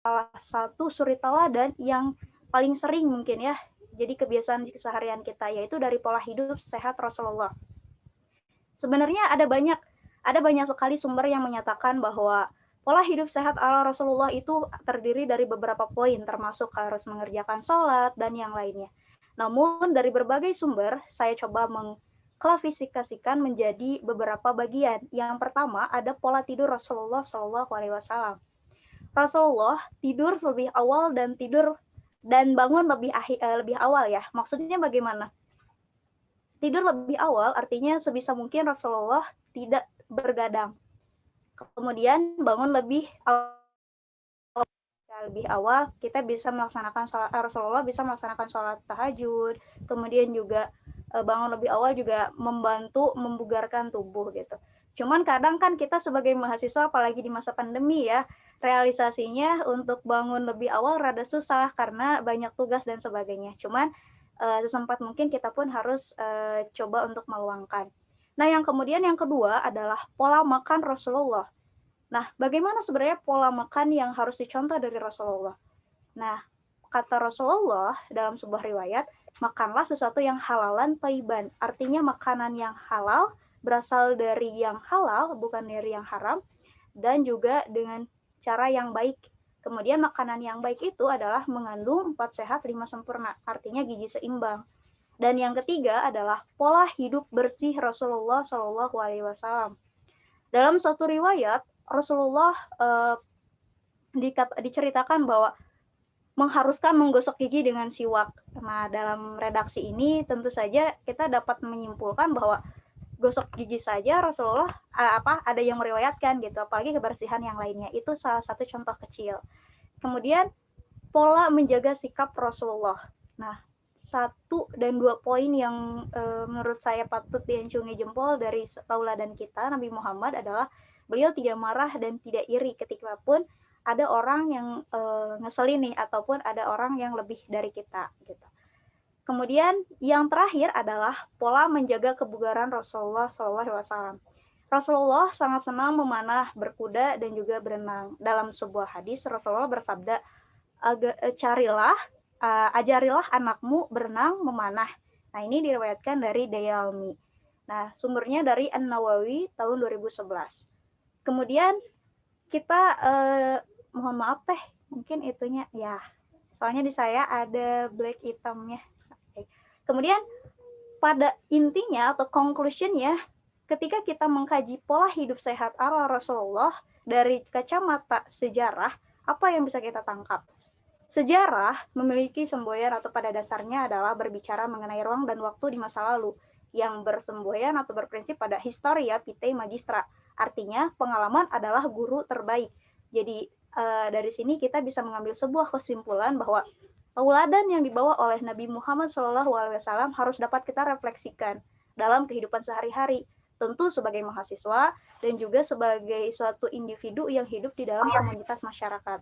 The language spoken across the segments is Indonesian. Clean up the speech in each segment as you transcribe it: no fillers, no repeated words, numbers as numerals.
salah satu suri teladan yang paling sering mungkin ya jadi kebiasaan di keseharian kita, yaitu dari pola hidup sehat Rasulullah. Sebenarnya ada banyak sekali sumber yang menyatakan bahwa pola hidup sehat ala Rasulullah itu terdiri dari beberapa poin, termasuk harus mengerjakan sholat dan yang lainnya. Namun dari berbagai sumber, saya coba mengklasifikasikan menjadi beberapa bagian. Yang pertama ada pola tidur Rasulullah Shallallahu Alaihi Wasallam. Rasulullah tidur lebih awal dan bangun lebih awal ya. Maksudnya bagaimana? Tidur lebih awal artinya sebisa mungkin Rasulullah tidak bergadang. Kemudian bangun lebih awal, kita bisa melaksanakan Rasulullah bisa melaksanakan sholat tahajud, kemudian juga bangun lebih awal juga membantu membugarkan tubuh gitu. Cuman kadang kan kita sebagai mahasiswa, apalagi di masa pandemi ya, realisasinya untuk bangun lebih awal rada susah karena banyak tugas dan sebagainya. Cuman sesempat mungkin kita pun harus coba untuk meluangkan. Nah, yang kedua adalah pola makan Rasulullah. Nah, bagaimana sebenarnya pola makan yang harus dicontoh dari Rasulullah? Nah, kata Rasulullah dalam sebuah riwayat, makanlah sesuatu yang halalan thayyiban. Artinya makanan yang halal, berasal dari yang halal, bukan dari yang haram, dan juga dengan cara yang baik. Kemudian makanan yang baik itu adalah mengandung 4 sehat 5 sempurna, artinya gizi seimbang. Dan yang ketiga adalah pola hidup bersih Rasulullah Shallallahu Alaihi Wasallam. Dalam suatu riwayat, Rasulullah diceritakan bahwa mengharuskan menggosok gigi dengan siwak. Nah, dalam redaksi ini tentu saja kita dapat menyimpulkan bahwa gosok gigi saja Rasulullah ada yang meriwayatkan gitu, apalagi kebersihan yang lainnya. Itu salah satu contoh kecil. Kemudian pola menjaga sikap Rasulullah. Nah, 1 dan 2 poin yang menurut saya patut diacungi jempol dari tauladan kita Nabi Muhammad adalah beliau tidak marah dan tidak iri ketika pun ada orang yang ngeselin nih ataupun ada orang yang lebih dari kita gitu. Kemudian yang terakhir adalah pola menjaga kebugaran Rasulullah SAW. Rasulullah sangat senang memanah, berkuda, dan juga berenang. Dalam sebuah hadis Rasulullah bersabda, ajarilah anakmu berenang, memanah. Nah, ini diriwayatkan dari Dayalmi. Nah, sumbernya dari An-Nawawi tahun 2011. Kemudian kita mohon maaf mungkin itunya ya. Soalnya di saya ada black hitamnya. Kemudian pada intinya atau conclusionnya, ketika kita mengkaji pola hidup sehat ala Rasulullah dari kacamata sejarah, apa yang bisa kita tangkap? Sejarah memiliki semboyan atau pada dasarnya adalah berbicara mengenai ruang dan waktu di masa lalu yang bersemboyan atau berprinsip pada historia vitae magistra. Artinya pengalaman adalah guru terbaik. Jadi dari sini kita bisa mengambil sebuah kesimpulan bahwa tauladan yang dibawa oleh Nabi Muhammad SAW harus dapat kita refleksikan dalam kehidupan sehari-hari. Tentu sebagai mahasiswa dan juga sebagai suatu individu yang hidup di dalam komunitas masyarakat.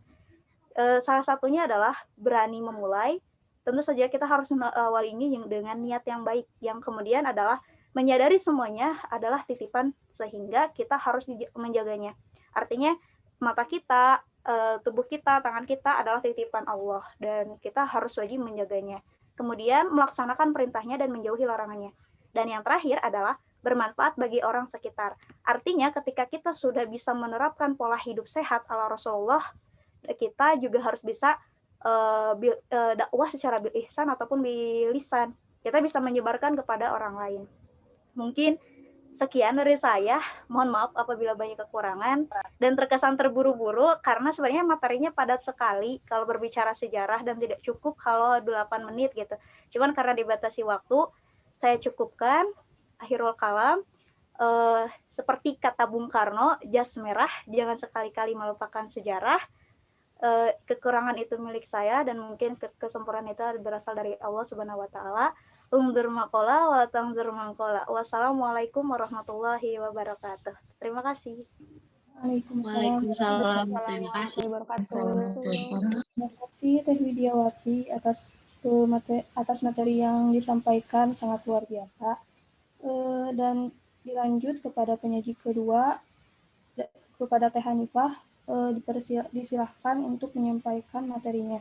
Salah satunya adalah berani memulai. Tentu saja kita harus awal ini dengan niat yang baik, yang kemudian adalah menyadari semuanya adalah titipan sehingga kita harus menjaganya. Artinya mata kita, tubuh kita, tangan kita adalah titipan Allah dan kita harus wajib menjaganya. Kemudian melaksanakan perintahnya dan menjauhi larangannya. Dan yang terakhir adalah bermanfaat bagi orang sekitar. Artinya ketika kita sudah bisa menerapkan pola hidup sehat ala Rasulullah, kita juga harus bisa dakwah secara bil ihsan ataupun bil lisan. Kita bisa menyebarkan kepada orang lain. Mungkin sekian dari saya. Mohon maaf apabila banyak kekurangan dan terkesan terburu-buru karena sebenarnya materinya padat sekali kalau berbicara sejarah dan tidak cukup kalau 8 menit gitu. Cuman karena dibatasi waktu, saya cukupkan. Akhirul kalam. Seperti kata Bung Karno, jas merah, jangan sekali-kali melupakan sejarah. Kekurangan itu milik saya dan mungkin kesempurnaan itu berasal dari Allah Subhanahu wa taala. Umdur maqala wa tangzur maqala. Wassalamualaikum warahmatullahi wabarakatuh. Terima kasih. Waalaikumsalam. Terima kasih. Terima kasih Teh Widiawati atas materi yang disampaikan, sangat luar biasa. Dan dilanjut kepada penyaji kedua, kepada Teh Hanifah. disilahkan untuk menyampaikan materinya.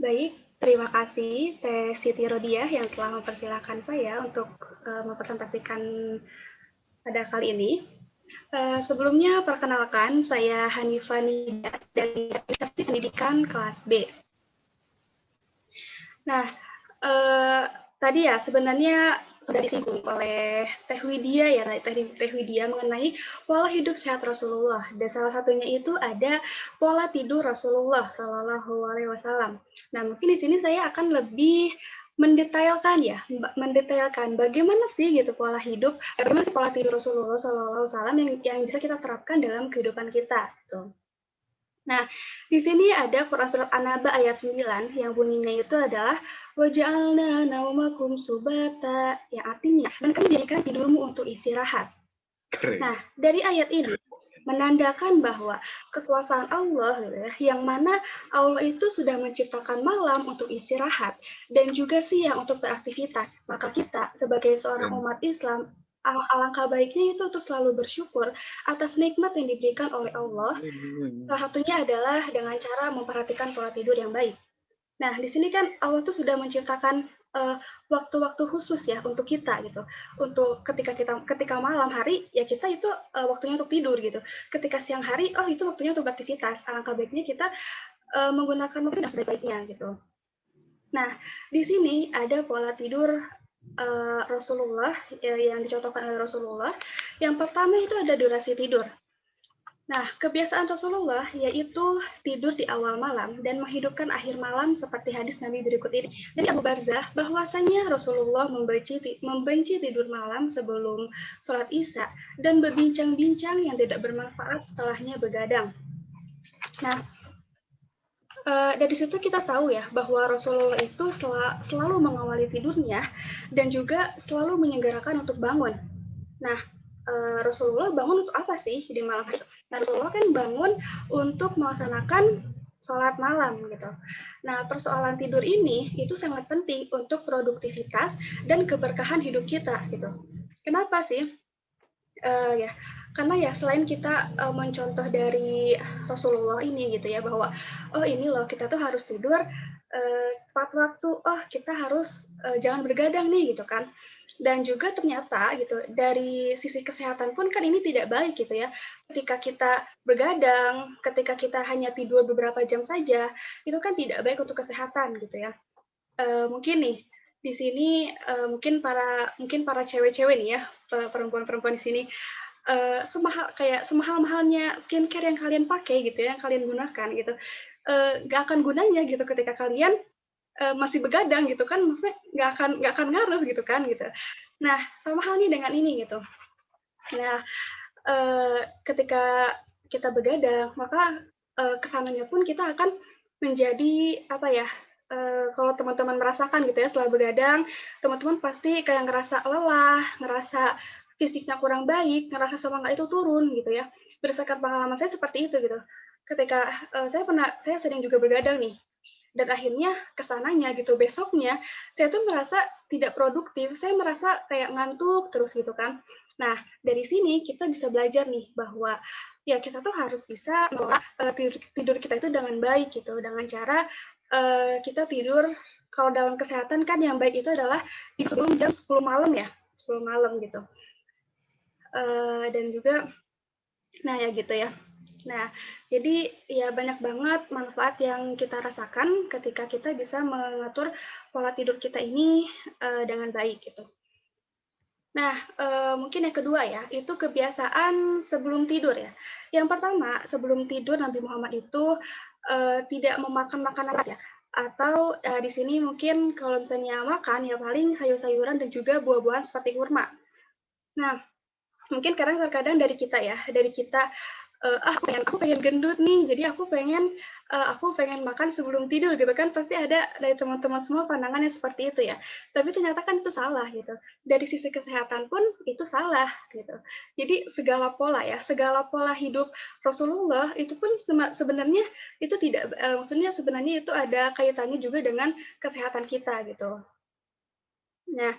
Baik, terima kasih Teh Siti Rodiah yang telah mempersilahkan saya untuk mempresentasikan pada kali ini. Sebelumnya, perkenalkan, saya Hanifah Nida dari Administrasi Pendidikan kelas B. Nah, tadi ya sebenarnya sudah disinggung oleh Teh Widya ya, Teh Widya mengenai pola hidup sehat Rasulullah. Dan salah satunya itu ada pola tidur Rasulullah Shallallahu Alaihi Wasallam. Nah, mungkin di sini saya akan lebih mendetailkan bagaimana sih gitu pola hidup, bagaimana sih pola tidur Rasulullah Shallallahu Alaihi Wasallam yang bisa kita terapkan dalam kehidupan kita. Gitu. Nah, di sini ada Quran Surat An-Naba ayat 9 yang bunyinya itu adalah waja'alna naumakum subata, yang artinya, dan kami jadikan tidurmu untuk istirahat. Nah, dari ayat ini menandakan bahwa kekuasaan Allah yang mana Allah itu sudah menciptakan malam untuk istirahat dan juga siang untuk beraktivitas. Maka kita sebagai seorang umat Islam alangkah baiknya itu untuk selalu bersyukur atas nikmat yang diberikan oleh Allah. Salah satunya adalah dengan cara memperhatikan pola tidur yang baik. Nah, di sini kan Allah tuh sudah menciptakan waktu-waktu khusus ya untuk kita gitu. Untuk ketika malam hari ya kita itu waktunya untuk tidur gitu. Ketika siang hari itu waktunya untuk beraktivitas. Alangkah baiknya kita menggunakan waktu yang sebaik-baiknya gitu. Nah, di sini ada pola tidur Rasulullah yang dicontohkan oleh Rasulullah. Yang pertama itu ada durasi tidur. Nah, kebiasaan Rasulullah yaitu tidur di awal malam dan menghidupkan akhir malam seperti hadis Nabi berikut ini. Dari Abu Barzah, bahwasanya Rasulullah membenci tidur malam sebelum sholat Isya dan berbincang-bincang yang tidak bermanfaat setelahnya begadang. Nah, dari situ kita tahu ya bahwa Rasulullah itu selalu mengawali tidurnya dan juga selalu menyegarkan untuk bangun. Nah, Rasulullah bangun untuk apa sih di malam hari? Nah, Rasulullah kan bangun untuk melaksanakan sholat malam gitu. Nah, persoalan tidur ini itu sangat penting untuk produktivitas dan keberkahan hidup kita gitu. Kenapa sih? Ya, karena ya selain kita mencontoh dari Rasulullah ini gitu ya bahwa ini loh kita tuh harus tidur tepat waktu, kita harus jangan bergadang nih gitu kan. Dan juga ternyata gitu dari sisi kesehatan pun kan ini tidak baik gitu ya. Ketika kita begadang, ketika kita hanya tidur beberapa jam saja, itu kan tidak baik untuk kesehatan gitu ya. Mungkin nih di sini mungkin para cewek-cewek nih ya, perempuan-perempuan di sini semahal-mahalnya skincare yang kalian pakai gitu ya, yang kalian gunakan gitu, nggak akan gunanya gitu ketika kalian masih begadang gitu kan, maksudnya nggak akan ngaruh gitu kan gitu. Nah, sama halnya dengan ini gitu. Nah, ketika kita begadang, maka kesananya pun kita akan menjadi apa ya? Kalau teman-teman merasakan gitu ya setelah begadang, teman-teman pasti kayak ngerasa lelah, ngerasa fisiknya kurang baik, ngerasa semangat itu turun gitu ya. Berdasarkan pengalaman saya seperti itu gitu. Ketika saya sering juga begadang nih, dan akhirnya kesananya gitu besoknya saya tuh merasa tidak produktif, saya merasa kayak ngantuk terus gitu kan. Nah, dari sini kita bisa belajar nih bahwa ya kita tuh harus bisa mengelola tidur kita itu dengan baik gitu, dengan cara kita tidur kalau dalam kesehatan kan yang baik itu adalah sebelum jam 10 malam ya, 10 malam gitu. Dan juga nah ya gitu ya. Nah, jadi ya banyak banget manfaat yang kita rasakan ketika kita bisa mengatur pola tidur kita ini dengan baik gitu. Nah, mungkin yang kedua ya, itu kebiasaan sebelum tidur ya. Yang pertama, sebelum tidur Nabi Muhammad itu tidak memakan makanan ya. Atau di sini mungkin kalau misalnya makan ya paling sayur-sayuran dan juga buah-buahan seperti kurma. Nah, mungkin kadang dari kita ya, dari kita aku pengen gendut nih, jadi aku pengen makan sebelum tidur gitu kan, pasti ada dari teman-teman semua pandangannya seperti itu ya. Tapi ternyata kan itu salah gitu. Dari sisi kesehatan pun itu salah gitu. Jadi segala pola hidup Rasulullah itu pun sebenarnya itu tidak, maksudnya sebenarnya itu ada kaitannya juga dengan kesehatan kita gitu. Nah,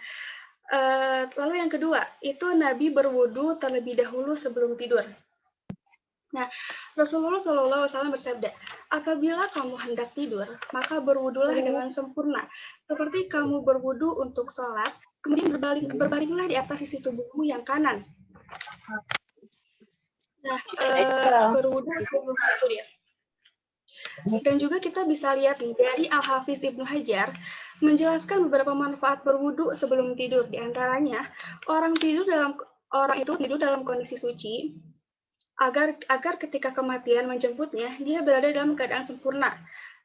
Lalu yang kedua, itu Nabi berwudu terlebih dahulu sebelum tidur. Nah, Rasulullah SAW bersabda, apabila kamu hendak tidur, maka berwudulah dengan sempurna. Seperti kamu berwudu untuk sholat, kemudian berbaringlah di atas sisi tubuhmu yang kanan. Nah, berwudu sebelum tidur ya. Dan juga kita bisa lihat nih, dari Al-Hafiz Ibnu Hajar, menjelaskan beberapa manfaat berwudu sebelum tidur. Di antaranya, orang itu tidur dalam kondisi suci, agar ketika kematian menjemputnya, dia berada dalam keadaan sempurna.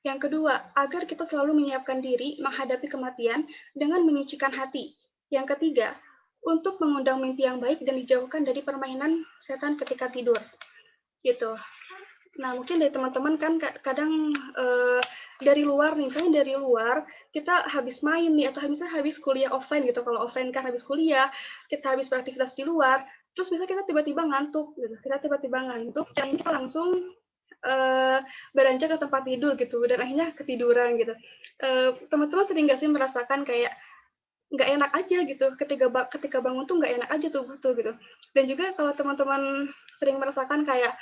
Yang kedua, agar kita selalu menyiapkan diri menghadapi kematian dengan menyucikan hati. Yang ketiga, untuk mengundang mimpi yang baik dan dijauhkan dari permainan setan ketika tidur. Gitu. Nah, mungkin dari teman-teman kan kadang dari luar nih, misalnya dari luar, kita habis main nih, atau misalnya habis kuliah offline gitu. Kalau offline kan habis kuliah, kita habis beraktivitas di luar, terus bisa kita tiba-tiba ngantuk gitu. Dan kita langsung beranjak ke tempat tidur gitu, dan akhirnya ketiduran gitu. Teman-teman sering nggak sih merasakan kayak nggak enak aja gitu, ketika bangun tuh nggak enak aja tubuh tuh gitu. Dan juga kalau teman-teman sering merasakan kayak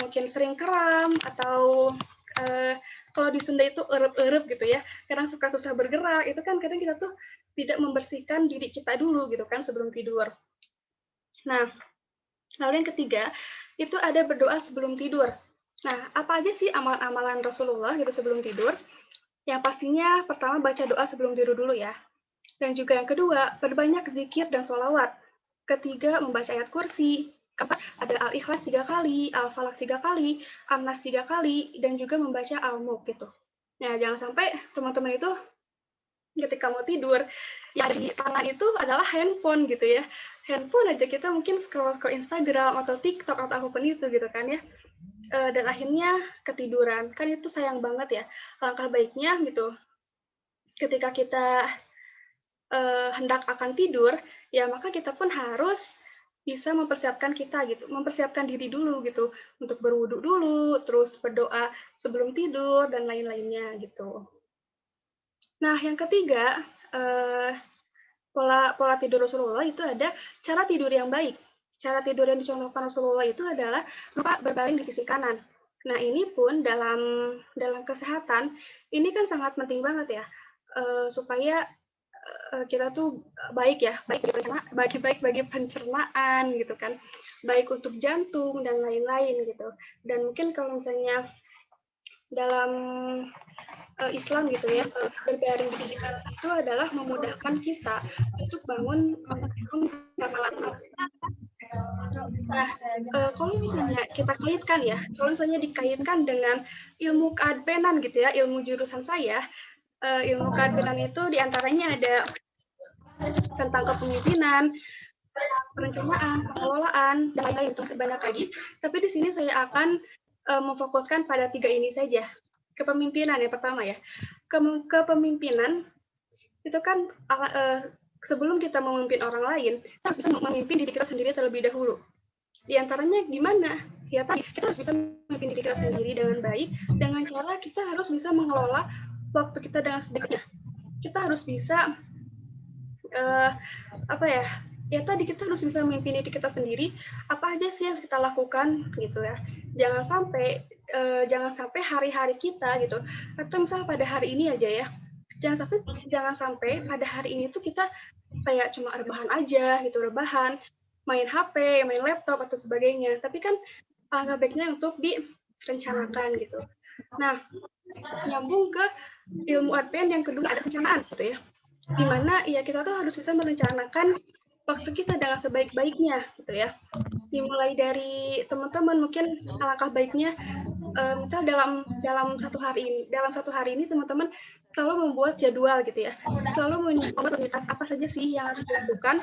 mungkin sering kram, atau kalau di Sunda itu erup-erup gitu ya, kadang suka susah bergerak, itu kan kadang kita tuh tidak membersihkan diri kita dulu gitu kan sebelum tidur. Nah, lalu yang ketiga, itu ada berdoa sebelum tidur. Nah, apa aja sih amalan-amalan Rasulullah gitu sebelum tidur? Yang pastinya pertama baca doa sebelum tidur dulu ya. Dan juga yang kedua, perbanyak zikir dan sholawat. Ketiga, membaca ayat kursi. Keempat, ada Al-Ikhlas 3 kali, Al-Falaq 3 kali, An-Nas 3 kali, dan juga membaca Al-Mulk gitu. Nah, jangan sampai teman-teman itu ketika mau tidur, yang ada di tangan itu adalah handphone gitu ya. Handphone aja kita mungkin scroll ke Instagram atau TikTok atau apapun itu gitu kan ya. Dan akhirnya ketiduran. Kan itu sayang banget ya. Langkah baiknya gitu, ketika kita hendak akan tidur, ya maka kita pun harus bisa mempersiapkan mempersiapkan diri dulu gitu, untuk berwudu dulu, terus berdoa sebelum tidur, dan lain-lainnya gitu. Nah, yang ketiga, pola tidur Rasulullah itu ada cara tidur yang baik. Cara tidur yang dicontohkan Rasulullah itu adalah berupa berbaring di sisi kanan. Nah, ini pun dalam kesehatan, ini kan sangat penting banget ya, supaya kita tuh baik bagi pencernaan gitu kan, baik untuk jantung dan lain-lain gitu. Dan mungkin kalau misalnya dalam Islam gitu ya, berbaring di sisi kanan itu adalah memudahkan kita untuk bangun malam. Nah, kalau misalnya kita kaitkan ya, kalau misalnya dikaitkan dengan ilmu keadvenan gitu ya, ilmu jurusan saya, ilmu keadvenan itu diantaranya ada tentang kepemimpinan, perencanaan, pengelolaan, dan lain-lain, itu sebanyak lagi. Tapi di sini saya akan memfokuskan pada 3 ini saja. Kepemimpinan yang pertama ya. Kepemimpinan itu kan sebelum kita memimpin orang lain, kita harus bisa memimpin diri kita sendiri terlebih dahulu. Di antaranya gimana? Ya tadi, kita harus bisa memimpin diri kita sendiri dengan baik, dengan cara kita harus bisa mengelola waktu kita dengan sebaiknya. Kita harus bisa tadi kita harus bisa memimpin diri kita sendiri, apa aja sih yang kita lakukan gitu ya. Jangan sampai hari-hari kita gitu, atau misalnya pada hari ini aja ya, jangan sampai pada hari ini tuh kita kayak cuma rebahan aja gitu, main HP, main laptop atau sebagainya. Tapi kan alangkah baiknya untuk direncanakan gitu. Nah, nyambung ke ilmu advent yang kedua, ada perencanaan gitu ya, dimana ya kita tuh harus bisa merencanakan waktu kita dengan sebaik-baiknya gitu ya. Dimulai dari teman-teman, mungkin alangkah baiknya misal dalam satu hari ini teman-teman selalu membuat jadwal gitu ya, selalu membuat aktivitas apa saja sih yang harus dilakukan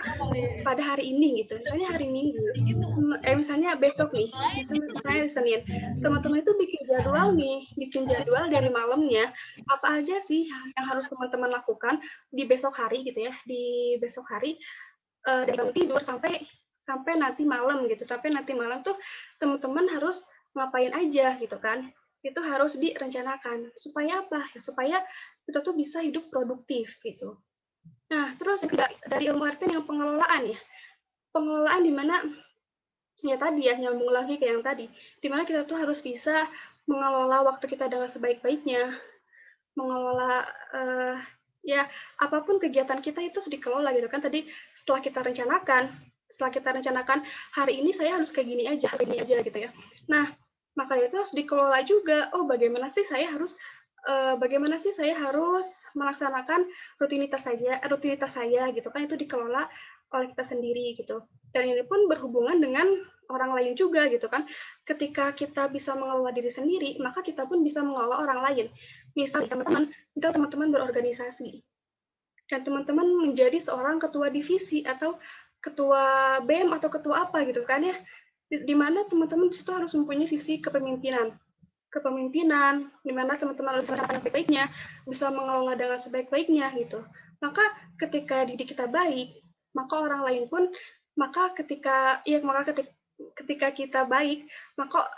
pada hari ini gitu. Misalnya hari Minggu, misalnya besok nih, misalnya Senin, teman-teman itu bikin jadwal dari malamnya, apa aja sih yang harus teman-teman lakukan di besok hari gitu ya, dari bangun tidur sampai nanti malam gitu. Sampai nanti malam tuh teman-teman harus ngapain aja gitu kan. Itu harus direncanakan. Supaya apa? Supaya kita tuh bisa hidup produktif gitu. Nah, terus dari ilmu RP yang pengelolaan ya. Pengelolaan di mana ya tadi ya nyambung lagi ke yang tadi, di mana kita tuh harus bisa mengelola waktu kita dengan sebaik-baiknya, mengelola ya apapun kegiatan kita itu harus dikelola gitu kan. Tadi setelah kita rencanakan hari ini saya harus kayak gini aja gitu ya. Nah, makanya itu harus dikelola juga. Oh, bagaimana sih saya harus melaksanakan rutinitas saya gitu kan, itu dikelola oleh kita sendiri gitu. Dan ini pun berhubungan dengan orang lain juga gitu kan. Ketika kita bisa mengelola diri sendiri, maka kita pun bisa mengelola orang lain. Misal teman-teman berorganisasi dan teman-teman menjadi seorang ketua divisi atau ketua BEM atau ketua apa gitu kan ya. Di mana teman-teman situ harus mempunyai sisi kepemimpinan, di mana teman-teman harus melakukan sebaik-baiknya, bisa mengelola dengan sebaik-baiknya gitu. Maka ketika diri kita baik, maka orang lain pun, ketika kita baik, maka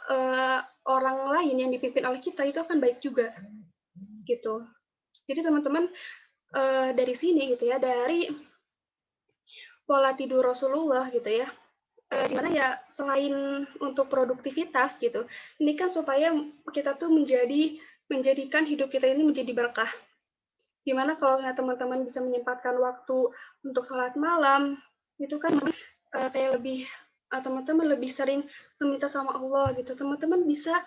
orang lain yang dipimpin oleh kita itu akan baik juga gitu. Jadi teman-teman dari sini gitu ya, dari pola tidur Rasulullah gitu ya, gimana ya, selain untuk produktivitas gitu, ini kan supaya kita tuh menjadikan hidup kita ini menjadi berkah. Gimana kalau teman-teman bisa menyempatkan waktu untuk sholat malam, itu kan kayak teman-teman lebih sering meminta sama Allah gitu. Teman-teman bisa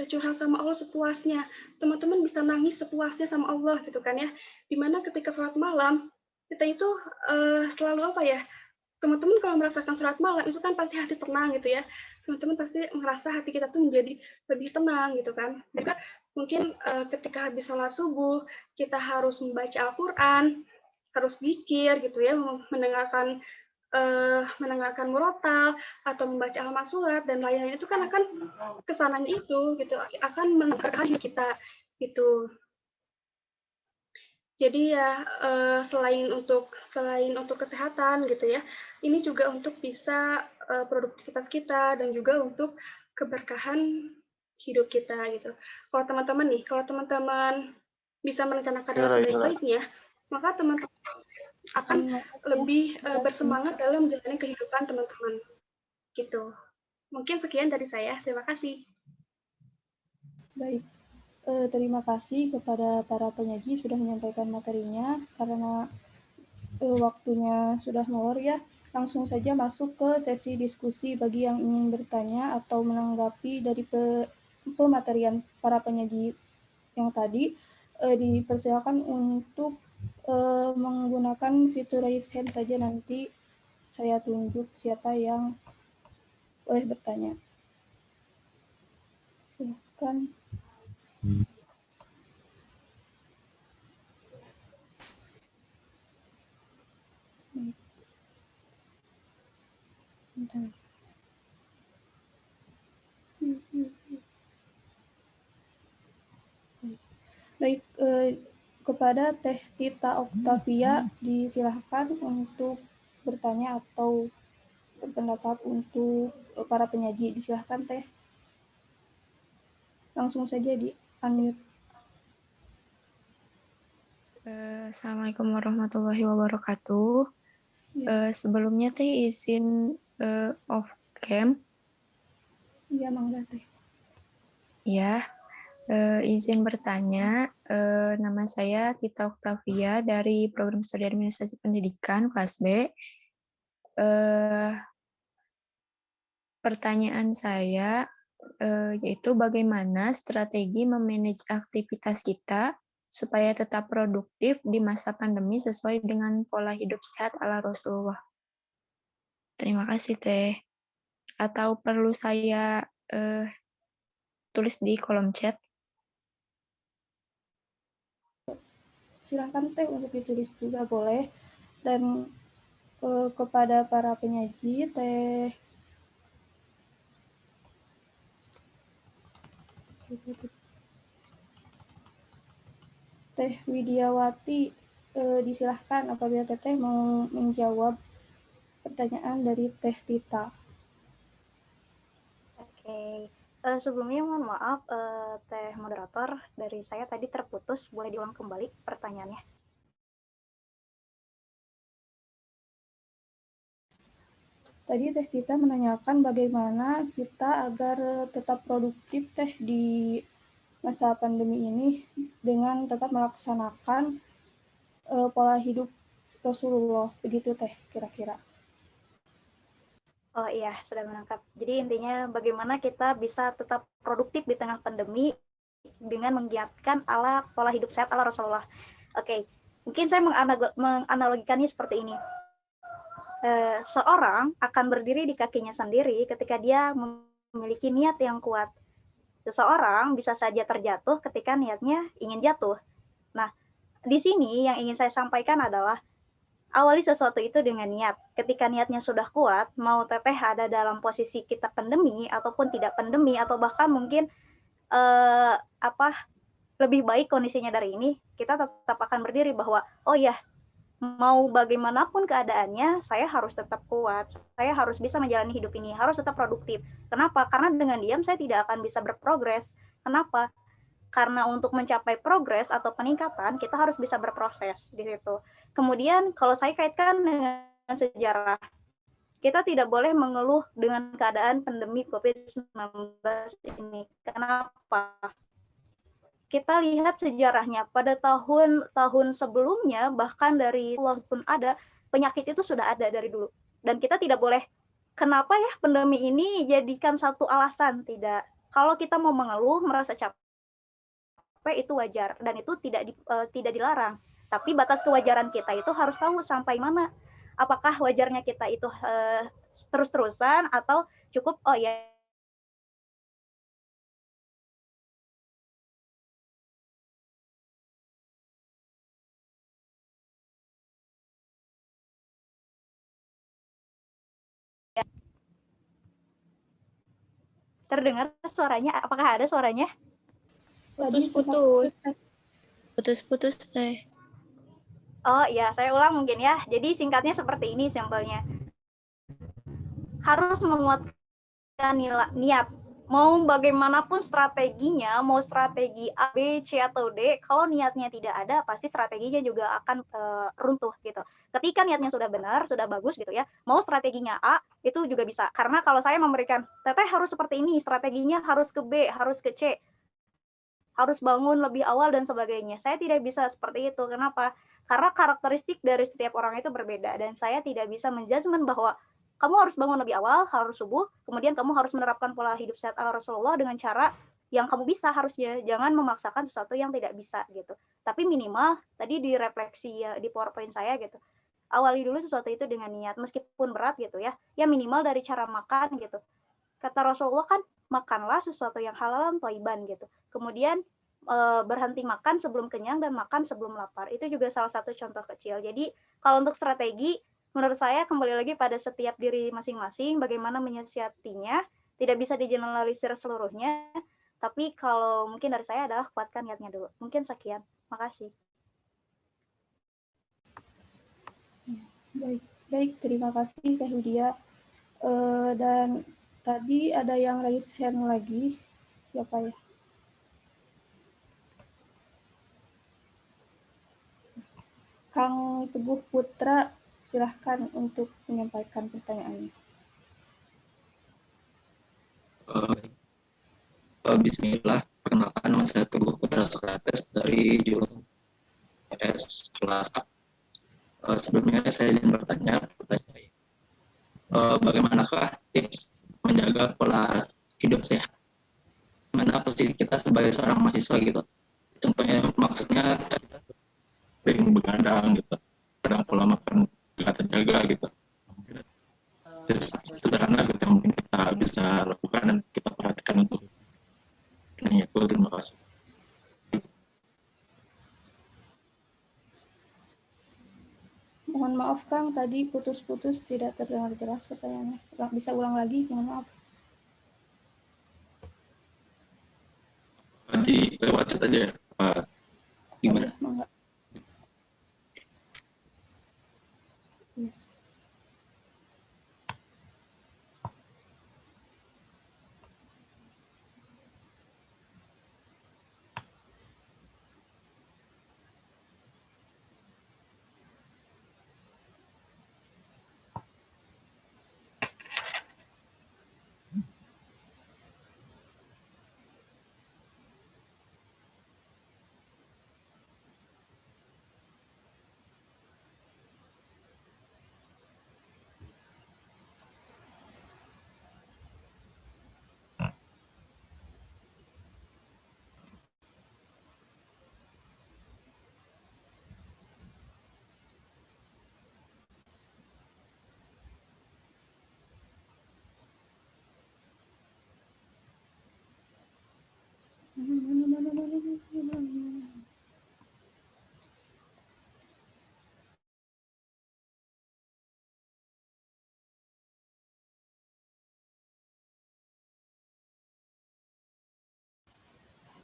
curhat sama Allah sepuasnya. Teman-teman bisa nangis sepuasnya sama Allah gitu kan ya. Dimana ketika sholat malam, kita itu selalu apa ya, teman-teman kalau merasakan sholat malam itu kan pasti hati tenang gitu ya. Teman-teman pasti merasa hati kita tuh menjadi lebih tenang gitu kan. Juga mungkin ketika habis sholat subuh kita harus membaca Al-Quran, harus zikir gitu ya, mendengarkan murotal atau membaca halaman surat dan lain-lain, itu kan akan kesananya itu gitu, akan meningkatkan hidup kita gitu. Jadi ya selain untuk kesehatan gitu ya, ini juga untuk bisa produktivitas kita dan juga untuk keberkahan hidup kita gitu. Kalau teman-teman bisa merencanakan dengan sebaik-baiknya, maka teman-teman akan lebih bersemangat dalam menjalani kehidupan teman-teman gitu. Mungkin sekian dari saya. Terima kasih. Baik, terima kasih kepada para penyaji sudah menyampaikan materinya. Karena waktunya sudah molor ya, langsung saja masuk ke sesi diskusi bagi yang ingin bertanya atau menanggapi dari pematerian para penyaji yang tadi. Dipersilakan untuk menggunakan fitur raise hand saja, nanti saya tunjuk siapa yang boleh bertanya. Silakan. Bentar. Baik, kepada Teh Tita Octavia disilahkan untuk bertanya atau berpendapat untuk para penyaji. Disilahkan Teh. Langsung saja di unmute. Assalamualaikum warahmatullahi wabarakatuh. Ya. Sebelumnya Teh izin off cam. Iya, Mangga Teh. Ya, izin bertanya. Nama saya Tita Octavia dari Program Studi Administrasi Pendidikan kelas B. Pertanyaan saya yaitu bagaimana strategi memanage aktivitas kita supaya tetap produktif di masa pandemi sesuai dengan pola hidup sehat ala Rasulullah. Terima kasih, Teh. Atau perlu saya tulis di kolom chat? Silahkan Teh untuk ditulis juga boleh. Dan kepada para penyaji, Teh Widiawati, disilahkan apabila Teteh mau menjawab pertanyaan dari Teh Tita. Oke. Sebelumnya mohon maaf, Teh moderator, dari saya tadi terputus. Boleh diulang kembali pertanyaannya? Tadi Teh Tita menanyakan bagaimana kita agar tetap produktif Teh di masa pandemi ini dengan tetap melaksanakan pola hidup Rasulullah. Begitu Teh kira-kira. Oh iya, sudah menangkap. Jadi intinya bagaimana kita bisa tetap produktif di tengah pandemi dengan menggiatkan pola hidup sehat ala Rasulullah. Oke, mungkin saya menganalogikannya seperti ini. Seorang akan berdiri di kakinya sendiri ketika dia memiliki niat yang kuat. Seseorang bisa saja terjatuh ketika niatnya ingin jatuh. Nah, di sini yang ingin saya sampaikan adalah awali sesuatu itu dengan niat. Ketika niatnya sudah kuat, mau teteh ada dalam posisi kita pandemi ataupun tidak pandemi atau bahkan mungkin lebih baik kondisinya dari ini, kita tetap akan berdiri bahwa oh ya, mau bagaimanapun keadaannya, saya harus tetap kuat. Saya harus bisa menjalani hidup ini, harus tetap produktif. Kenapa? Karena dengan diam saya tidak akan bisa berprogres. Kenapa? Karena untuk mencapai progres atau peningkatan, kita harus bisa berproses di situ. Kemudian kalau saya kaitkan dengan sejarah, kita tidak boleh mengeluh dengan keadaan pandemi COVID-19 ini. Kenapa? Kita lihat sejarahnya pada tahun-tahun sebelumnya, bahkan dari Allah pun ada, penyakit itu sudah ada dari dulu. Dan kita tidak boleh, kenapa ya pandemi ini jadikan satu alasan? Tidak. Kalau kita mau mengeluh, merasa capek, itu wajar. Dan itu tidak dilarang. Tapi batas kewajaran kita itu harus tahu sampai mana. Apakah wajarnya kita itu terus-terusan atau cukup, oh ya terdengar suaranya, apakah ada suaranya? Putus-putus. Putus-putus Teh. Oh iya, saya ulang mungkin ya. Jadi singkatnya seperti ini simpelnya. Harus menguatkan niat. Mau bagaimanapun strateginya, mau strategi A, B, C, atau D, kalau niatnya tidak ada, pasti strateginya juga akan runtuh gitu. Ketika niatnya sudah benar, sudah bagus gitu ya, mau strateginya A, itu juga bisa. Karena kalau saya memberikan, teteh harus seperti ini, strateginya harus ke B, harus ke C, harus bangun lebih awal dan sebagainya. Saya tidak bisa seperti itu. Kenapa? Karena karakteristik dari setiap orang itu berbeda dan saya tidak bisa menjudgment bahwa kamu harus bangun lebih awal, harus subuh, kemudian kamu harus menerapkan pola hidup sehat ala Rasulullah dengan cara yang kamu bisa harusnya. Jangan memaksakan sesuatu yang tidak bisa gitu. Tapi minimal tadi di refleksi ya, di PowerPoint saya gitu. Awali dulu sesuatu itu dengan niat meskipun berat gitu ya. Ya minimal dari cara makan gitu. Kata Rasulullah kan makanlah sesuatu yang halal dan thayyiban gitu. Kemudian berhenti makan sebelum kenyang dan makan sebelum lapar. Itu juga salah satu contoh kecil. Jadi kalau untuk strategi, menurut saya kembali lagi pada setiap diri masing-masing, bagaimana menyiasatinya, tidak bisa digeneralisir seluruhnya, tapi kalau mungkin dari saya adalah kuatkan niatnya dulu. Mungkin sekian. Makasih. Baik, terima kasih Teh Hudia. Dan tadi ada yang raise hand lagi. Siapa ya? Kang Teguh Putra, silahkan untuk menyampaikan pertanyaannya. Bismillah, perkenalkan nama saya Teguh Putra Sokrates dari jurusan PS kelas A. Sebelumnya saya ingin bertanya, bagaimanakah tips menjaga pola hidup sehat? Mana posisi kita sebagai seorang mahasiswa gitu? Contohnya, maksudnya kita sering begadang gitu, kadang pola makan nggak terjaga gitu. Tips sederhana gitu yang mungkin kita bisa lakukan dan kita perhatikan untuk ini itu. Terima kasih. Mohon maaf Kang, tadi putus-putus tidak terdengar jelas pertanyaannya. Bisa ulang lagi, mohon maaf. Di lewat chat aja ya, gimana? Mangga.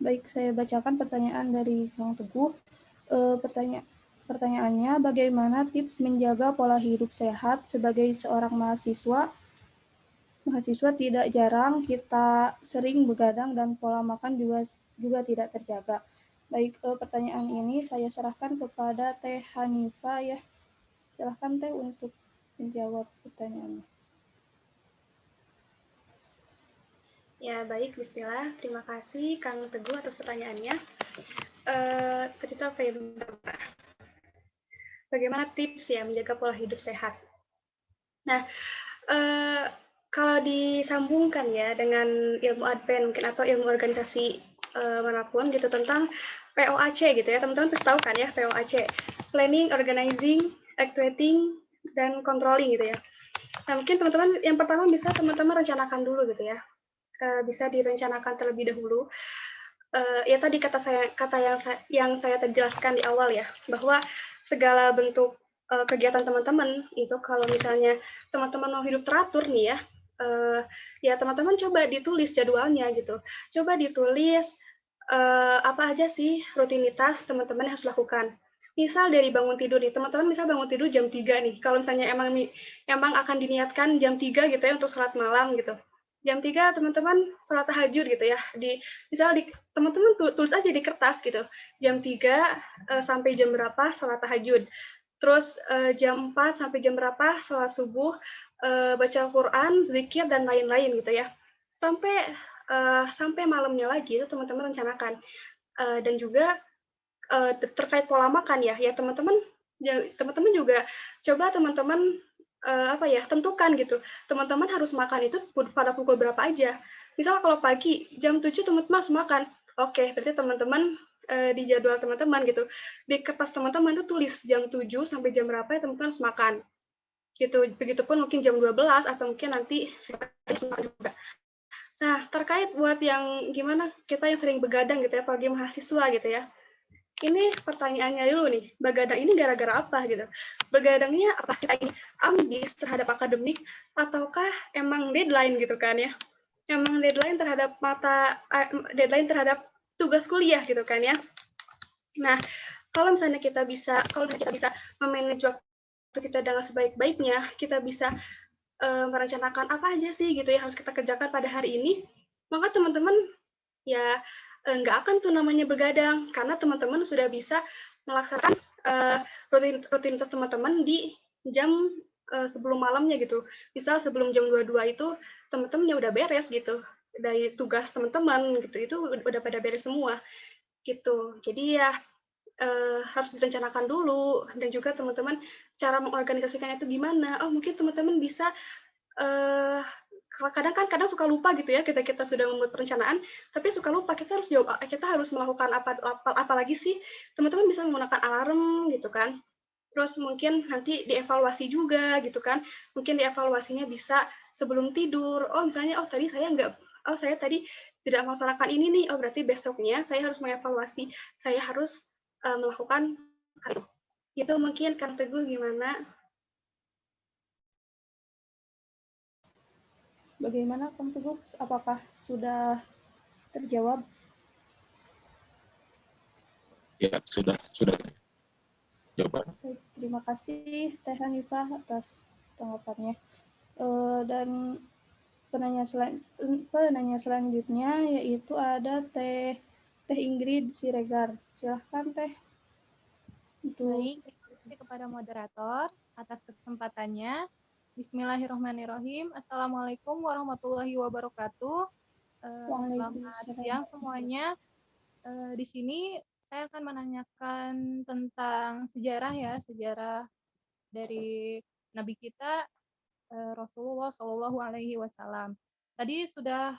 Baik, saya bacakan pertanyaan dari Kang Teguh. Pertanyaannya, bagaimana tips menjaga pola hidup sehat sebagai seorang mahasiswa? Mahasiswa tidak jarang kita sering begadang dan pola makan juga tidak terjaga. Baik, pertanyaan ini saya serahkan kepada Teh Hanifa ya. Silahkan Teh untuk menjawab pertanyaannya. Ya, baik, bismillah. Terima kasih Kang Teguh atas pertanyaannya. Tadi itu apa ya? Bagaimana tips ya menjaga pola hidup sehat? Nah, kalau disambungkan ya dengan ilmu Advent mungkin atau ilmu organisasi manapun gitu tentang POAC gitu ya, teman-teman pasti tahu kan ya POAC, Planning, Organizing, Actuating, dan Controlling gitu ya. Nah, mungkin teman-teman yang pertama bisa teman-teman rencanakan dulu gitu ya. Bisa direncanakan terlebih dahulu. Ya tadi kata yang saya terjelaskan di awal ya, bahwa segala bentuk kegiatan teman-teman itu kalau misalnya teman-teman mau hidup teratur nih ya, ya teman-teman coba ditulis jadwalnya gitu. Coba ditulis apa aja sih rutinitas teman-teman yang harus lakukan. Misal dari bangun tidur nih, teman-teman misal bangun tidur jam 3 nih. Kalau misalnya emang akan diniatkan jam 3 gitu ya untuk sholat malam gitu. Jam 3 teman-teman sholat tahajud gitu ya. Misal teman-teman tulis aja di kertas gitu. Jam 3 sampai jam berapa sholat tahajud. Terus jam 4 sampai jam berapa sholat subuh, baca Al-Quran, zikir, dan lain-lain gitu ya. Sampai malamnya lagi itu teman-teman rencanakan. Dan juga terkait pola makan ya teman-teman juga coba teman-teman tentukan gitu. Teman-teman harus makan itu pada pukul berapa aja. Misal kalau pagi jam 7 teman-teman harus makan. Oke, berarti teman-teman di jadwal teman-teman gitu. Di kertas teman-teman itu tulis jam 7 sampai jam berapa ya teman-teman harus makan. Gitu. Begitupun mungkin jam 12 atau mungkin nanti juga. Nah, terkait buat yang gimana kita yang sering begadang gitu ya, apalagi mahasiswa gitu ya. Ini pertanyaannya dulu nih, begadang ini gara-gara apa gitu? Begadangnya apa kita ini ambis terhadap akademik ataukah emang deadline gitu kan ya? Emang deadline terhadap tugas kuliah gitu kan ya? Nah, kalau misalnya kita bisa memanage waktu kita dengan sebaik-baiknya, kita bisa merencanakan apa aja sih gitu ya harus kita kerjakan pada hari ini, maka teman-teman ya nggak akan tuh namanya begadang karena teman-teman sudah bisa melaksanakan rutinitas teman-teman di jam sebelum malamnya gitu. Misal sebelum jam 22 itu teman-teman ya udah beres gitu. Dari tugas teman-teman gitu itu udah pada beres semua gitu. Jadi ya harus direncanakan dulu dan juga teman-teman cara mengorganisasikannya itu gimana. Oh, mungkin teman-teman bisa kadang suka lupa gitu ya kita sudah membuat perencanaan tapi suka lupa kita harus melakukan apa lagi sih. Teman-teman bisa menggunakan alarm gitu kan, terus mungkin nanti dievaluasi juga gitu kan, mungkin dievaluasinya bisa sebelum tidur. Misalnya saya tadi tidak melaksanakan ini nih, berarti besoknya saya harus mengevaluasi, saya harus melakukan hal itu. Mungkin Kang Teguh gimana? Bagaimana Kang Teguh? Apakah sudah terjawab? Ya, sudah. Coba. Baik, terima kasih Teh Hanifah atas tanggapannya. Dan penanya selanjutnya yaitu ada Teh Ingrid Siregar. Silahkan Teh. Baik, terima kasih kepada moderator atas kesempatannya. Bismillahirrahmanirrahim. Assalamualaikum warahmatullahi wabarakatuh. Selamat siang semuanya. Di sini saya akan menanyakan tentang sejarah dari Nabi kita Rasulullah Shallallahu Alaihi Wasallam. Tadi sudah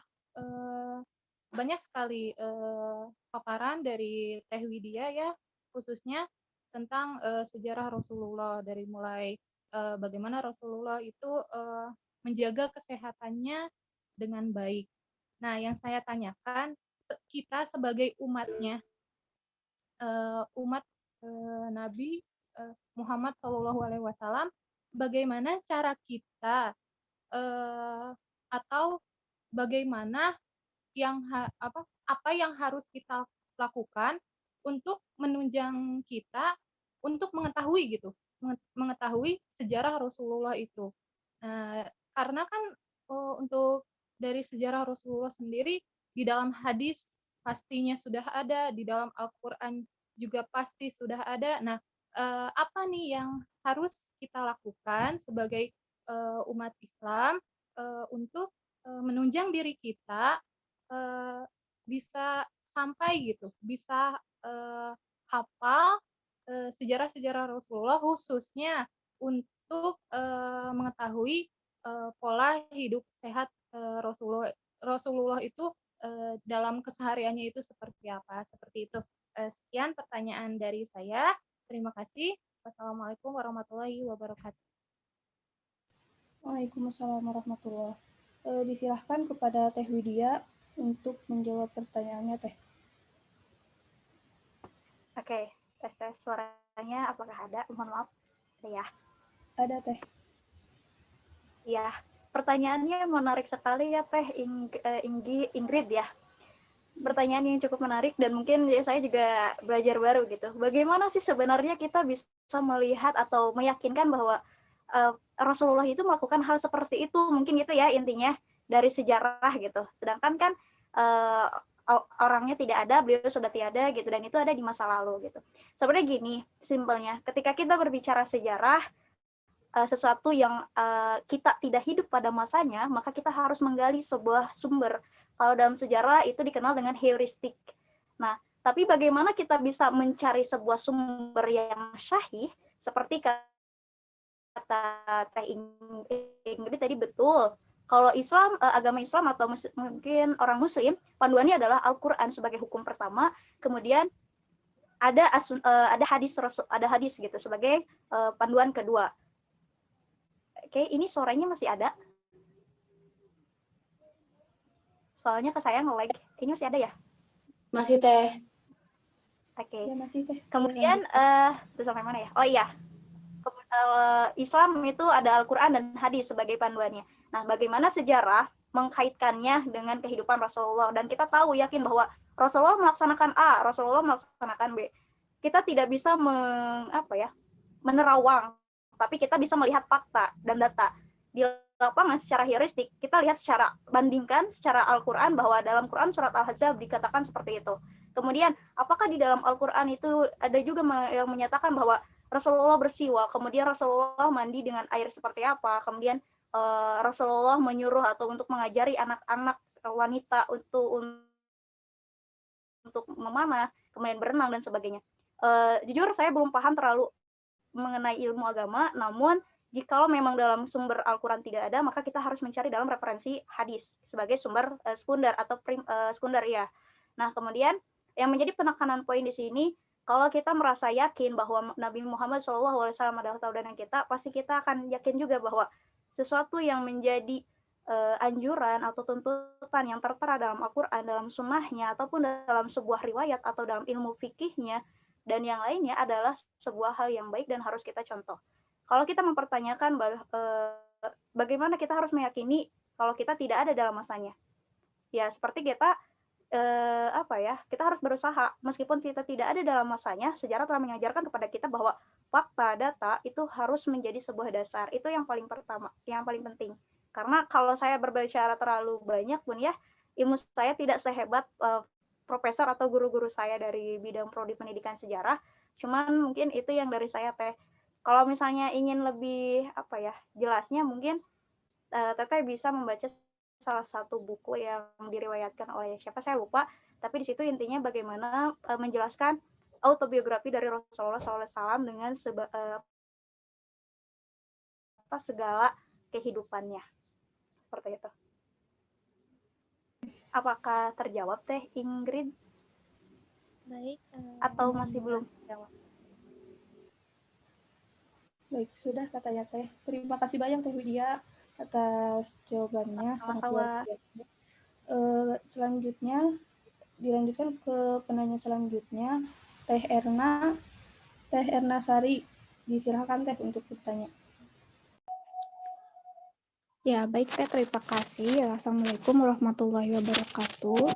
banyak sekali paparan dari Teh Widya ya, khususnya tentang sejarah Rasulullah dari mulai bagaimana Rasulullah itu menjaga kesehatannya dengan baik. Nah, yang saya tanyakan, kita sebagai umatnya, umat Nabi Muhammad Shallallahu Alaihi Wasallam, bagaimana cara kita atau bagaimana yang apa yang harus kita lakukan untuk menunjang kita untuk mengetahui gitu, mengetahui sejarah Rasulullah itu. Karena kan untuk dari sejarah Rasulullah sendiri di dalam hadis pastinya sudah ada, di dalam Al-Quran juga pasti sudah ada. Nah, apa nih yang harus kita lakukan sebagai umat Islam untuk menunjang diri kita bisa sampai gitu, bisa hafal sejarah-sejarah Rasulullah khususnya untuk mengetahui pola hidup sehat Rasulullah Rasulullah itu dalam kesehariannya itu seperti apa, seperti itu. Sekian pertanyaan dari saya. Terima kasih. Wassalamualaikum warahmatullahi wabarakatuh. Waalaikumsalam warahmatullahi wabarakatuh. Disilahkan kepada Teh Widya untuk menjawab pertanyaannya, Teh. Oke, tes suaranya apakah ada? Mohon maaf. Ya. Ada, Teh. Ya, pertanyaannya menarik sekali ya, Teh Ingrid ya. Pertanyaan yang cukup menarik dan mungkin ya, saya juga belajar baru gitu. Bagaimana sih sebenarnya kita bisa melihat atau meyakinkan bahwa Rasulullah itu melakukan hal seperti itu? Mungkin gitu ya intinya dari sejarah gitu. Sedangkan kan orangnya tidak ada, beliau sudah tiada gitu, dan itu ada di masa lalu gitu. Sebenarnya gini, simpelnya, ketika kita berbicara sejarah, sesuatu yang kita tidak hidup pada masanya, maka kita harus menggali sebuah sumber. Kalau dalam sejarah itu dikenal dengan heuristik. Nah, tapi bagaimana kita bisa mencari sebuah sumber yang syahih, seperti kata Teh Ingrid tadi betul. Kalau Islam, agama Islam atau mungkin orang Muslim, panduannya adalah Al-Quran sebagai hukum pertama, kemudian ada hadis gitu sebagai panduan kedua. Oke, ini suaranya masih ada? Soalnya ke saya nge-lag. Ini masih ada ya? Masih, Teh. Oke. Ya, masih, Teh. Kemudian, terus sampai mana ya? Oh iya. Islam itu ada Al-Quran dan hadis sebagai panduannya. Nah, bagaimana sejarah mengkaitkannya dengan kehidupan Rasulullah? Dan kita tahu, yakin bahwa Rasulullah melaksanakan A, Rasulullah melaksanakan B. Kita tidak bisa menerawang, tapi kita bisa melihat fakta dan data. Di lapangan secara heuristik, kita lihat bandingkan secara Al-Quran bahwa dalam Quran surat Al-Ahzab dikatakan seperti itu. Kemudian, apakah di dalam Al-Quran itu ada juga yang menyatakan bahwa Rasulullah bersiwak, kemudian Rasulullah mandi dengan air seperti apa, kemudian Rasulullah menyuruh atau untuk mengajari anak-anak wanita untuk memanah, kemudian berenang dan sebagainya. Jujur saya belum paham terlalu mengenai ilmu agama, namun jikalau memang dalam sumber Al-Quran tidak ada, maka kita harus mencari dalam referensi hadis sebagai sumber sekunder atau sekunder ya. Nah, kemudian yang menjadi penekanan poin di sini, kalau kita merasa yakin bahwa Nabi Muhammad SAW adalah tauladan kita, pasti kita akan yakin juga bahwa sesuatu yang menjadi anjuran atau tuntutan yang tertera dalam Al-Quran, dalam sunnahnya, ataupun dalam sebuah riwayat atau dalam ilmu fikihnya, dan yang lainnya adalah sebuah hal yang baik dan harus kita contoh. Kalau kita mempertanyakan bagaimana kita harus meyakini kalau kita tidak ada dalam masanya, ya seperti kita kita harus berusaha meskipun kita tidak ada dalam masanya. Sejarah telah mengajarkan kepada kita bahwa fakta, data itu harus menjadi sebuah dasar. Itu yang paling pertama, yang paling penting. Karena kalau saya berbicara terlalu banyak pun ya, ilmu saya tidak sehebat profesor atau guru-guru saya dari bidang prodi pendidikan sejarah. Cuman mungkin itu yang dari saya, Teh. Kalau misalnya ingin lebih jelasnya, mungkin Teteh bisa membaca salah satu buku yang diriwayatkan oleh siapa saya lupa, tapi di situ intinya bagaimana menjelaskan autobiografi dari Rasulullah SAW dengan segala kehidupannya. Seperti itu. Apakah terjawab, Teh Ingrid? Baik. Atau masih belum terjawab? Baik, sudah katanya Teh. Terima kasih banyak Teh Widya atas jawabannya. Sangat luar biasa. Selanjutnya, dilanjutkan ke penanya selanjutnya, Teh Erna Sari. Disilakan Teh untuk bertanya. Ya, baik Teh, terima kasih. Assalamualaikum warahmatullahi wabarakatuh.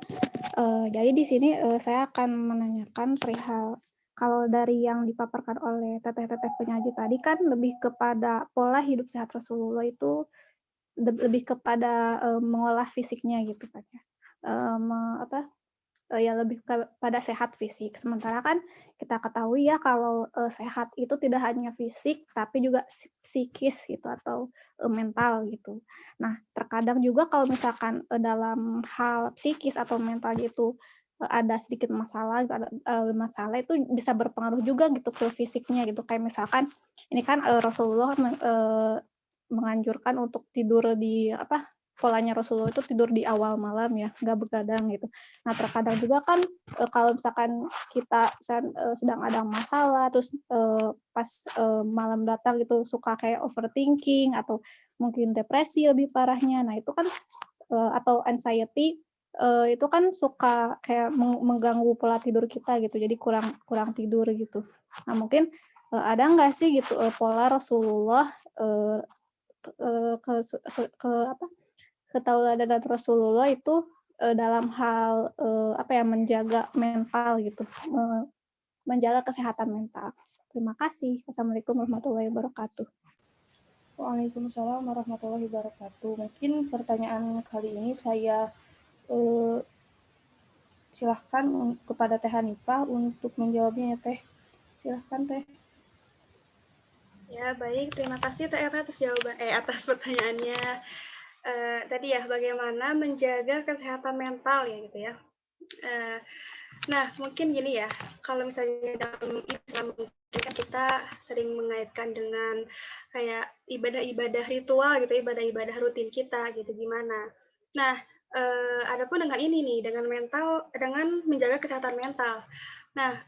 Jadi di sini saya akan menanyakan perihal kalau dari yang dipaparkan oleh teteh-teteh penyaji tadi kan lebih kepada pola hidup sehat Rasulullah itu lebih kepada mengolah fisiknya gitu kan ya. Ya lebih pada sehat fisik. Sementara kan kita ketahui ya kalau sehat itu tidak hanya fisik tapi juga psikis gitu atau mental gitu. Nah, terkadang juga kalau misalkan dalam hal psikis atau mental itu ada sedikit masalah, masalah itu bisa berpengaruh juga gitu ke fisiknya gitu. Kayak misalkan ini kan Rasulullah menganjurkan untuk tidur di polanya Rasulullah itu tidur di awal malam ya, nggak begadang gitu. Nah, terkadang juga kan kalau misalkan kita sedang ada masalah, terus pas malam datang gitu suka kayak overthinking atau mungkin depresi lebih parahnya. Nah, itu kan atau anxiety itu kan suka kayak mengganggu pola tidur kita gitu. Jadi kurang tidur gitu. Nah, mungkin ada nggak sih gitu pola Rasulullah ketauladan Rasulullah itu dalam hal menjaga mental gitu, menjaga kesehatan mental. Terima kasih. Assalamualaikum warahmatullahi wabarakatuh. Waalaikumsalam warahmatullahi wabarakatuh. Mungkin pertanyaan kali ini saya silahkan kepada Teh Hanifah untuk menjawabnya ya Teh. Silahkan Teh. Ya, baik. Terima kasih Teh Era atas pertanyaannya. Tadi ya, bagaimana menjaga kesehatan mental ya gitu ya. Nah, mungkin gini ya, kalau misalnya dalam Islam kan kita sering mengaitkan dengan kayak ibadah-ibadah ritual gitu, ibadah-ibadah rutin kita gitu gimana. Nah, adapun dengan ini nih, dengan menjaga kesehatan mental. Nah,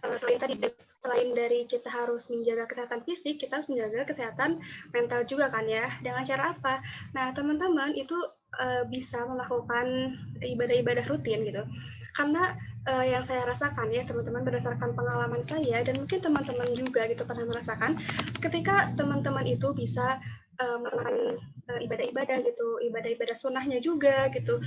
selain dari kita harus menjaga kesehatan fisik, kita harus menjaga kesehatan mental juga kan ya. Dengan cara apa? Nah, teman-teman itu bisa melakukan ibadah-ibadah rutin gitu. Karena yang saya rasakan ya teman-teman berdasarkan pengalaman saya dan mungkin teman-teman juga gitu pernah merasakan ketika teman-teman itu bisa melakukan ibadah-ibadah gitu, ibadah-ibadah sunnahnya juga gitu,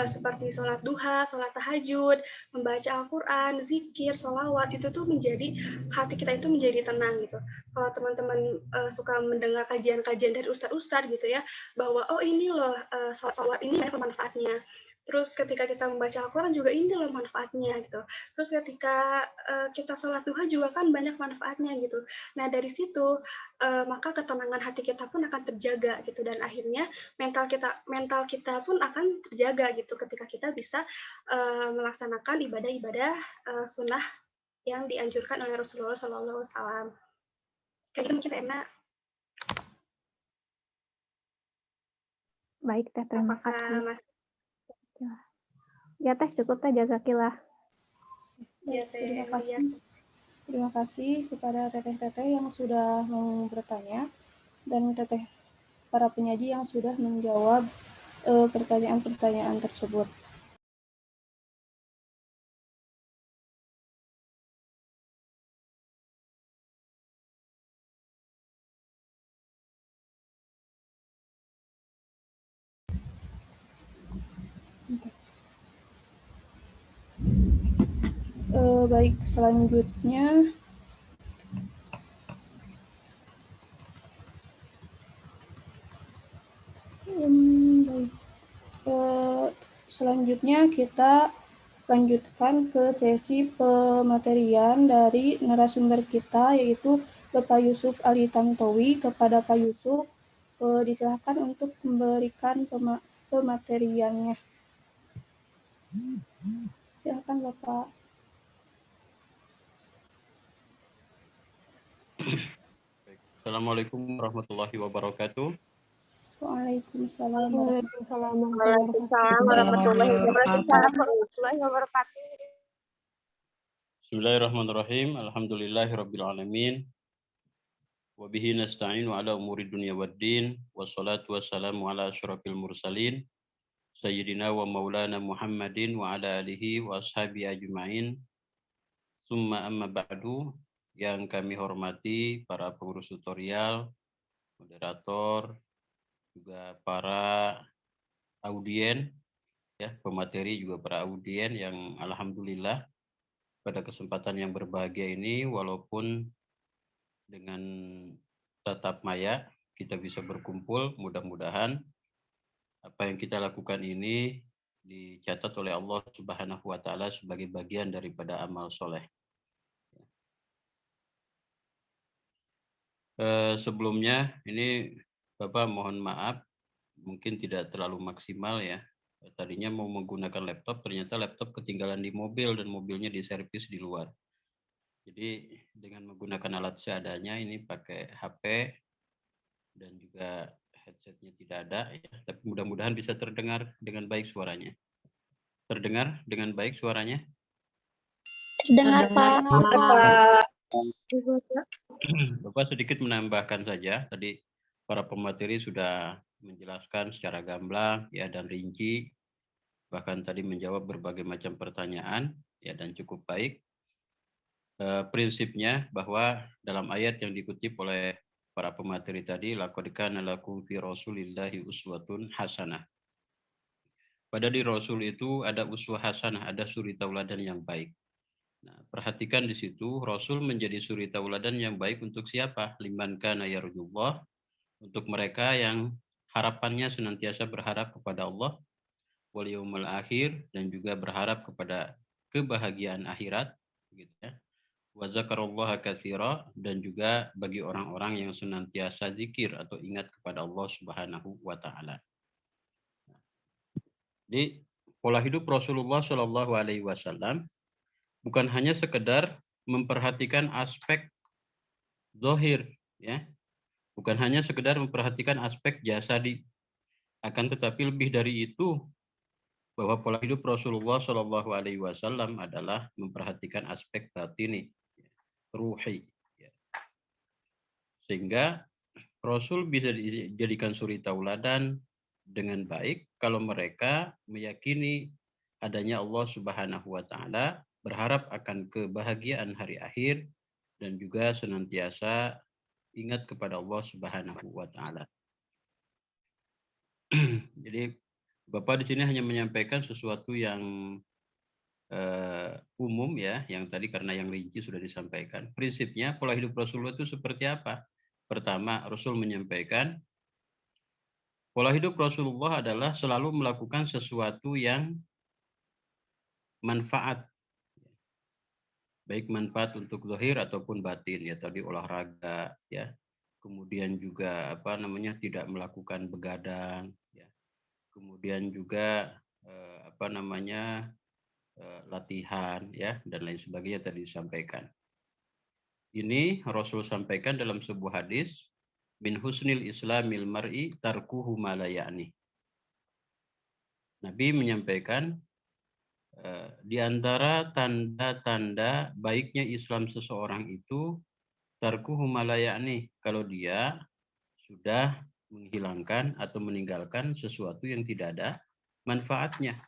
seperti sholat duha, sholat tahajud, membaca Al-Quran, zikir, sholawat, itu tuh menjadi hati kita itu menjadi tenang gitu. Kalau teman-teman suka mendengar kajian-kajian dari ustadz-ustadz gitu ya, bahwa oh ini loh sholat ini ada manfaatnya. Terus ketika kita membaca Al-Quran juga ini loh manfaatnya gitu. Terus ketika kita sholat duha juga kan banyak manfaatnya gitu. Nah dari situ maka ketenangan hati kita pun akan terjaga gitu dan akhirnya mental kita pun akan terjaga gitu ketika kita bisa melaksanakan ibadah-ibadah sunnah yang dianjurkan oleh Rasulullah SAW. Kayak gitu mungkin enak. Baik Teh, terima kasih. Mas? Ya Teh, cukup Teh, jazakillah. Ya, Teh. Terima kasih kepada teteh-teteh yang sudah mau bertanya dan teteh para penyaji yang sudah menjawab pertanyaan-pertanyaan tersebut. Baik, selanjutnya selanjutnya kita lanjutkan ke sesi pematerian dari narasumber kita yaitu Bapak Yusuf Ali Tantowi. Kepada Pak Yusuf disilahkan untuk memberikan pemateriannya. Silakan Bapak. Assalamualaikum warahmatullahi wabarakatuh. Waalaikumsalam warahmatullahi wabarakatuh. Bismillahirrahmanirrahim. Alhamdulillahirabbil alamin. Wa bihi nasta'inu ala umuri dunya waddin. Wassalatu wassalamu ala asyrafil mursalin. Sayyidina wa maulana Muhammadin wa ala alihi wa ashabihi ajma'in. Summa amma ba'du. Yang kami hormati para pengurus tutorial, moderator, juga para audien, ya, pemateri juga para audien yang alhamdulillah pada kesempatan yang berbahagia ini, walaupun dengan tatap maya kita bisa berkumpul, mudah-mudahan apa yang kita lakukan ini dicatat oleh Allah Subhanahu wa taala sebagai bagian daripada amal soleh. Sebelumnya ini Bapak mohon maaf mungkin tidak terlalu maksimal ya. Tadinya mau menggunakan laptop, ternyata laptop ketinggalan di mobil dan mobilnya diservis di luar. Jadi dengan menggunakan alat seadanya ini pakai HP dan juga headsetnya tidak ada ya, tapi mudah-mudahan bisa terdengar dengan baik suaranya. Terdengar dengan baik suaranya? Terdengar, Pak. Bapak sedikit menambahkan saja, tadi para pemateri sudah menjelaskan secara gamblang ya dan rinci, bahkan tadi menjawab berbagai macam pertanyaan ya dan cukup baik. Prinsipnya bahwa dalam ayat yang dikutip oleh para pemateri tadi, laqad kana lakum fi rasulillahi uswatun hasanah. Pada di Rasul itu ada uswah hasanah, ada suri tauladan yang baik. Nah, perhatikan di situ, Rasul menjadi suri tauladan yang baik untuk siapa? Liman kana yarjullah, untuk mereka yang harapannya senantiasa berharap kepada Allah, wal yaumil akhir, dan juga berharap kepada kebahagiaan akhirat, gitu ya. Wa dzakarallaha katsira, dan juga bagi orang-orang yang senantiasa zikir atau ingat kepada Allah Subhanahu wa taala. Jadi pola hidup Rasulullah Shallallahu alaihi wasallam bukan hanya sekedar memperhatikan aspek zahir ya. Bukan hanya sekedar memperhatikan aspek jasadi, akan tetapi lebih dari itu bahwa pola hidup Rasulullah Shallallahu alaihi wasallam adalah memperhatikan aspek batini, ruhi. Sehingga Rasul bisa dijadikan suri tauladan dengan baik kalau mereka meyakini adanya Allah Subhanahu wa taala, berharap akan kebahagiaan hari akhir dan juga senantiasa ingat kepada Allah Subhanahu wa taala. Jadi Bapak di sini hanya menyampaikan sesuatu yang umum ya, yang tadi karena yang rinci sudah disampaikan. Prinsipnya pola hidup Rasulullah itu seperti apa? Pertama, Rasul menyampaikan pola hidup Rasulullah adalah selalu melakukan sesuatu yang manfaat. Baik manfaat untuk zahir ataupun batin ya, tadi olahraga ya. Kemudian juga tidak melakukan begadang ya. Kemudian juga latihan ya dan lain sebagainya tadi disampaikan. Ini Rasul sampaikan dalam sebuah hadis, min husnil islamil mar'i tarkuhu ma la ya'ni. Nabi menyampaikan di antara tanda-tanda baiknya Islam seseorang itu tarkuhu ma la ya'ni, kalau dia sudah menghilangkan atau meninggalkan sesuatu yang tidak ada manfaatnya.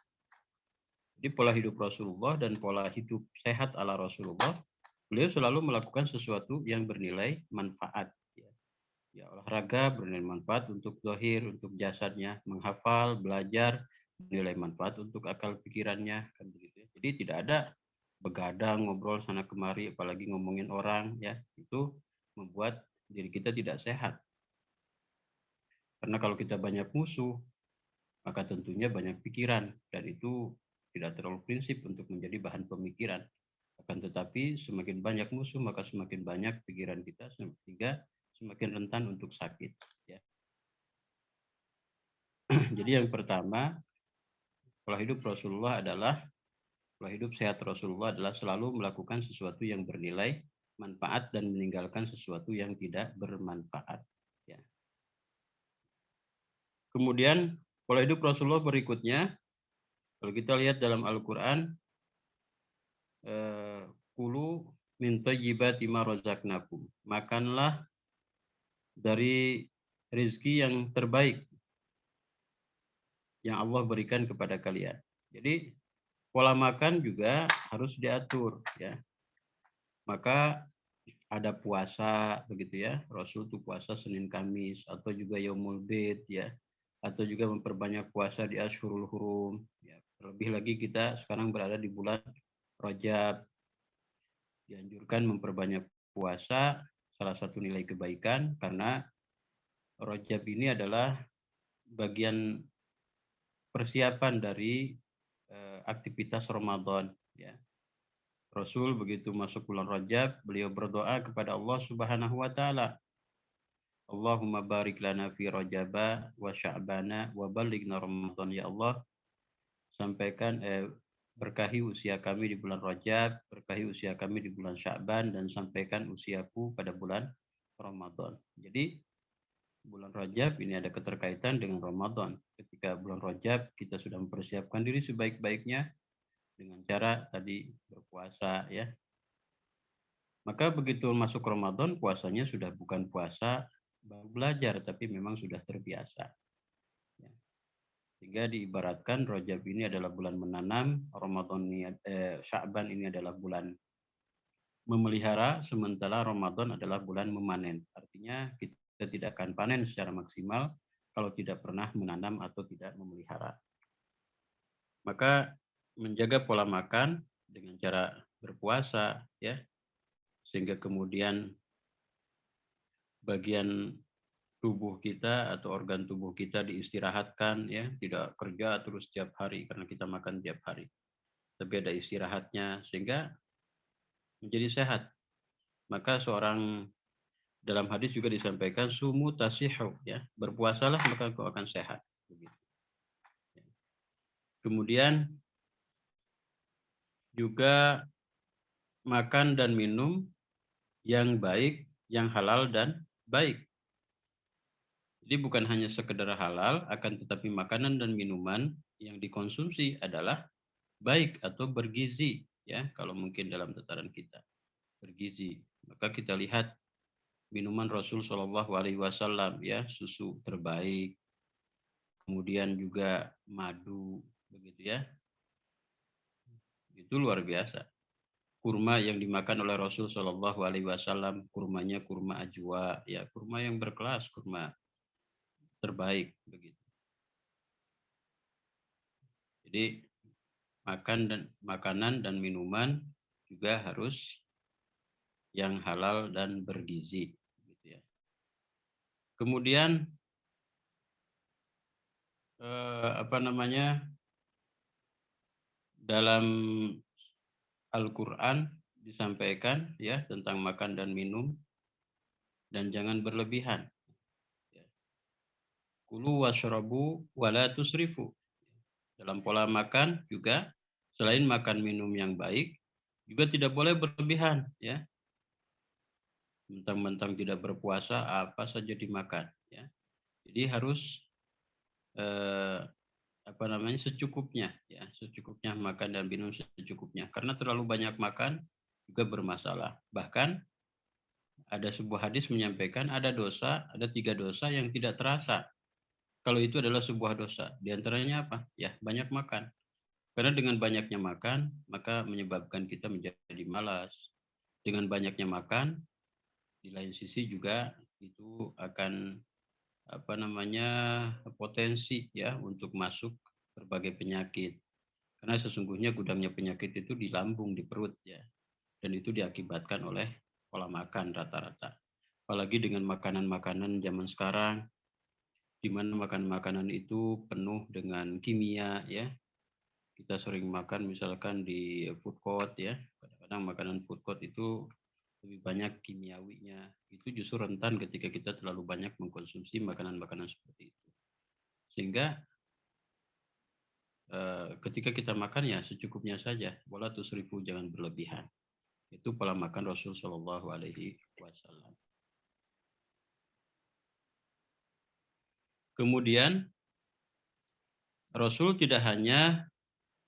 Jadi pola hidup Rasulullah dan pola hidup sehat ala Rasulullah, beliau selalu melakukan sesuatu yang bernilai manfaat. Ya, olahraga bernilai manfaat untuk zahir, untuk jasadnya, menghafal, belajar, bernilai manfaat untuk akal pikirannya. Kan begitu. Jadi tidak ada begadang, ngobrol sana kemari, apalagi ngomongin orang, ya itu membuat diri kita tidak sehat. Karena kalau kita banyak musuh, maka tentunya banyak pikiran, dan itu tidak terlalu prinsip untuk menjadi bahan pemikiran. Akan tetapi semakin banyak musuh, maka semakin banyak pikiran kita, sehingga semakin rentan untuk sakit. Ya. Jadi yang pertama, pola hidup Rasulullah adalah, pola hidup sehat Rasulullah adalah selalu melakukan sesuatu yang bernilai manfaat dan meninggalkan sesuatu yang tidak bermanfaat. Ya. Kemudian pola hidup Rasulullah berikutnya, kalau kita lihat dalam Al-Quran, kulu min thayyibati ma razaqnakum, makanlah dari rezeki yang terbaik yang Allah berikan kepada kalian. Jadi pola makan juga harus diatur ya. Maka ada puasa begitu ya. Rasul tuh puasa Senin Kamis atau juga Yaumul Bid ya. Atau juga memperbanyak puasa di Ashhurul Hurum ya. Terlebih lagi kita sekarang berada di bulan Rajab. Dianjurkan memperbanyak puasa, salah satu nilai kebaikan karena Rajab ini adalah bagian persiapan dari aktivitas Ramadan ya. Rasul begitu masuk bulan Rajab, beliau berdoa kepada Allah Subhanahu wa taala. Allahumma barik lana fi Rajaba wa Sya'bana wa balighna Ramadan ya Allah. Sampaikan berkahi usia kami di bulan Rajab, berkahi usia kami di bulan Sya'ban dan sampaikan usiaku pada bulan Ramadan. Jadi bulan Rajab ini ada keterkaitan dengan Ramadan. Ketika bulan Rajab kita sudah mempersiapkan diri sebaik-baiknya dengan cara tadi berpuasa ya. Maka begitu masuk Ramadan puasanya sudah bukan puasa baru belajar tapi memang sudah terbiasa. Ya. Sehingga diibaratkan Rajab ini adalah bulan menanam, Ramadan ini Sya'ban ini adalah bulan memelihara, sementara Ramadan adalah bulan memanen. Artinya kita tidak akan panen secara maksimal kalau tidak pernah menanam atau tidak memelihara. Maka menjaga pola makan dengan cara berpuasa ya, sehingga kemudian bagian tubuh kita atau organ tubuh kita diistirahatkan ya, tidak kerja terus tiap hari karena kita makan tiap hari, tapi ada istirahatnya sehingga menjadi sehat. Maka seorang dalam hadis juga disampaikan sumu tasihu ya, berpuasalah maka kau akan sehat. Kemudian juga makan dan minum yang baik, yang halal dan baik. Jadi bukan hanya sekedar halal, akan tetapi makanan dan minuman yang dikonsumsi adalah baik atau bergizi, ya kalau mungkin dalam tataran kita bergizi. Maka kita lihat minuman Rasul Shallallahu Alaihi Wasallam, ya susu terbaik, kemudian juga madu, begitu ya. Itu luar biasa. Kurma yang dimakan oleh Rasul Shallallahu Alaihi Wasallam, kurmanya kurma ajwa, ya kurma yang berkelas, kurma terbaik, begitu. Jadi makanan dan minuman juga harus yang halal dan bergizi, gitu ya. Kemudian dalam Al-Quran disampaikan ya tentang makan dan minum dan jangan berlebihan. Kulu washrabu wala tusrifu. Dalam pola makan juga selain makan minum yang baik juga tidak boleh berlebihan ya. Mentang-mentang tidak berpuasa apa saja dimakan ya. Jadi harus secukupnya ya, secukupnya makan dan minum secukupnya. Karena terlalu banyak makan juga bermasalah. Bahkan ada sebuah hadis menyampaikan ada 3 dosa yang tidak terasa. Kalau itu adalah sebuah dosa. Di antaranya apa? Ya, banyak makan. Karena dengan banyaknya makan, maka menyebabkan kita menjadi malas. Dengan banyaknya makan, di lain sisi juga itu akan potensi ya untuk masuk berbagai penyakit. Karena sesungguhnya gudangnya penyakit itu di lambung, di perut ya. Dan itu diakibatkan oleh pola makan rata-rata. Apalagi dengan makanan-makanan zaman sekarang, di mana makanan itu penuh dengan kimia ya. Kita sering makan misalkan di food court ya. Kadang-kadang makanan food court itu lebih banyak kimiawinya. Itu justru rentan ketika kita terlalu banyak mengkonsumsi makanan-makanan seperti itu. Sehingga ketika kita makan ya secukupnya saja. Wala tusrifu, jangan berlebihan. Itu pola makan Rasul Shallallahu Alaihi Wasallam. Kemudian Rasul tidak hanya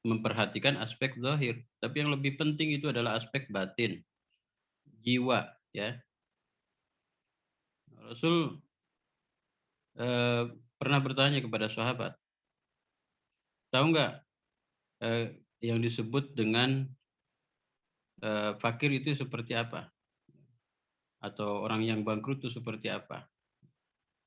memperhatikan aspek zahir, tapi yang lebih penting itu adalah aspek batin, jiwa, ya. Rasul pernah bertanya kepada sahabat, tahu nggak yang disebut dengan fakir itu seperti apa? Atau orang yang bangkrut itu seperti apa?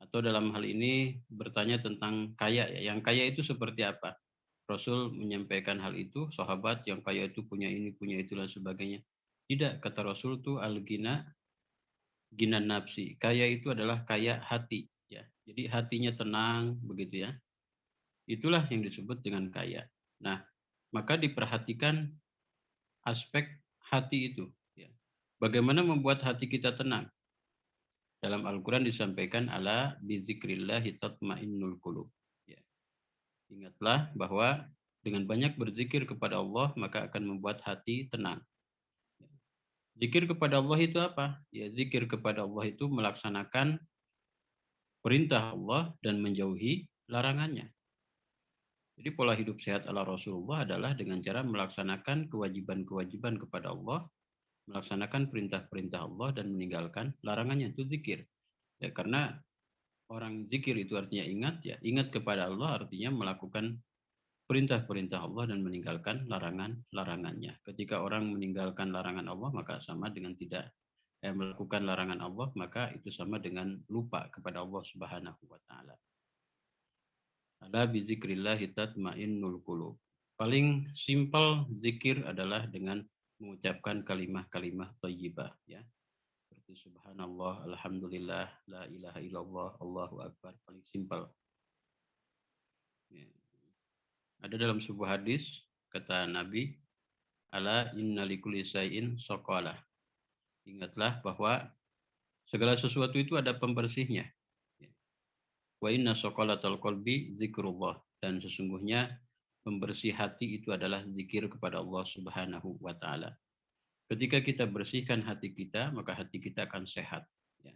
Atau dalam hal ini bertanya tentang kaya, ya. Yang kaya itu seperti apa? Rasul menyampaikan hal itu, sahabat yang kaya itu punya ini, punya itu, dan sebagainya. Tidak, kata Rasul itu al-ghina, gina nafsi. Kaya itu adalah kaya hati. Ya. Jadi hatinya tenang, begitu ya. Itulah yang disebut dengan kaya. Nah, maka diperhatikan aspek hati itu. Ya. Bagaimana membuat hati kita tenang? Dalam Al-Quran disampaikan ala bizikrillahi tatmainnul qulub. Ya. Ingatlah bahwa dengan banyak berzikir kepada Allah maka akan membuat hati tenang. Zikir kepada Allah itu apa? Ya, zikir kepada Allah itu melaksanakan perintah Allah dan menjauhi larangannya. Jadi pola hidup sehat ala Rasulullah adalah dengan cara melaksanakan kewajiban-kewajiban kepada Allah, melaksanakan perintah-perintah Allah dan meninggalkan larangannya, itu zikir. Ya, karena orang zikir itu artinya ingat, ya ingat kepada Allah artinya melakukan perintah-perintah Allah dan meninggalkan larangan-larangannya. Ketika orang meninggalkan larangan Allah maka sama dengan tidak melakukan larangan Allah, maka itu sama dengan lupa kepada Allah Subhanahu wa taala. Ala bizikrillahi tatmainnul qulub. Paling simpel zikir adalah dengan mengucapkan kalimah-kalimah thayyibah, ya. Seperti subhanallah, alhamdulillah, la ilaha illallah, Allahu akbar, paling simpel. Ya. Ada dalam sebuah hadis kata Nabi, ala inna likulli syai'in shaqalah. Ingatlah bahwa segala sesuatu itu ada pembersihnya. Wa inna shaqalatal qalbi zikrullah, dan sesungguhnya pembersih hati itu adalah zikir kepada Allah Subhanahu wa taala. Ketika kita bersihkan hati kita, maka hati kita akan sehat. Ya.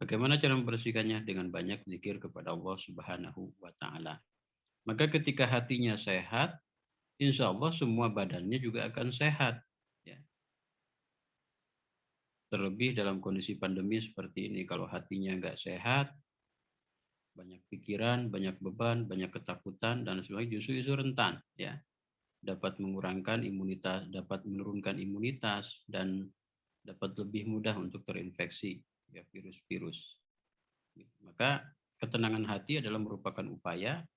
Bagaimana cara membersihkannya? Dengan banyak zikir kepada Allah Subhanahu wa taala. Maka ketika hatinya sehat, insya Allah semua badannya juga akan sehat. Ya. Terlebih dalam kondisi pandemi seperti ini, kalau hatinya nggak sehat, banyak pikiran, banyak beban, banyak ketakutan, dan sebagainya, justru rentan. Ya. Dapat menurunkan imunitas, dan dapat lebih mudah untuk terinfeksi ya, virus-virus. Maka ketenangan hati adalah merupakan upaya.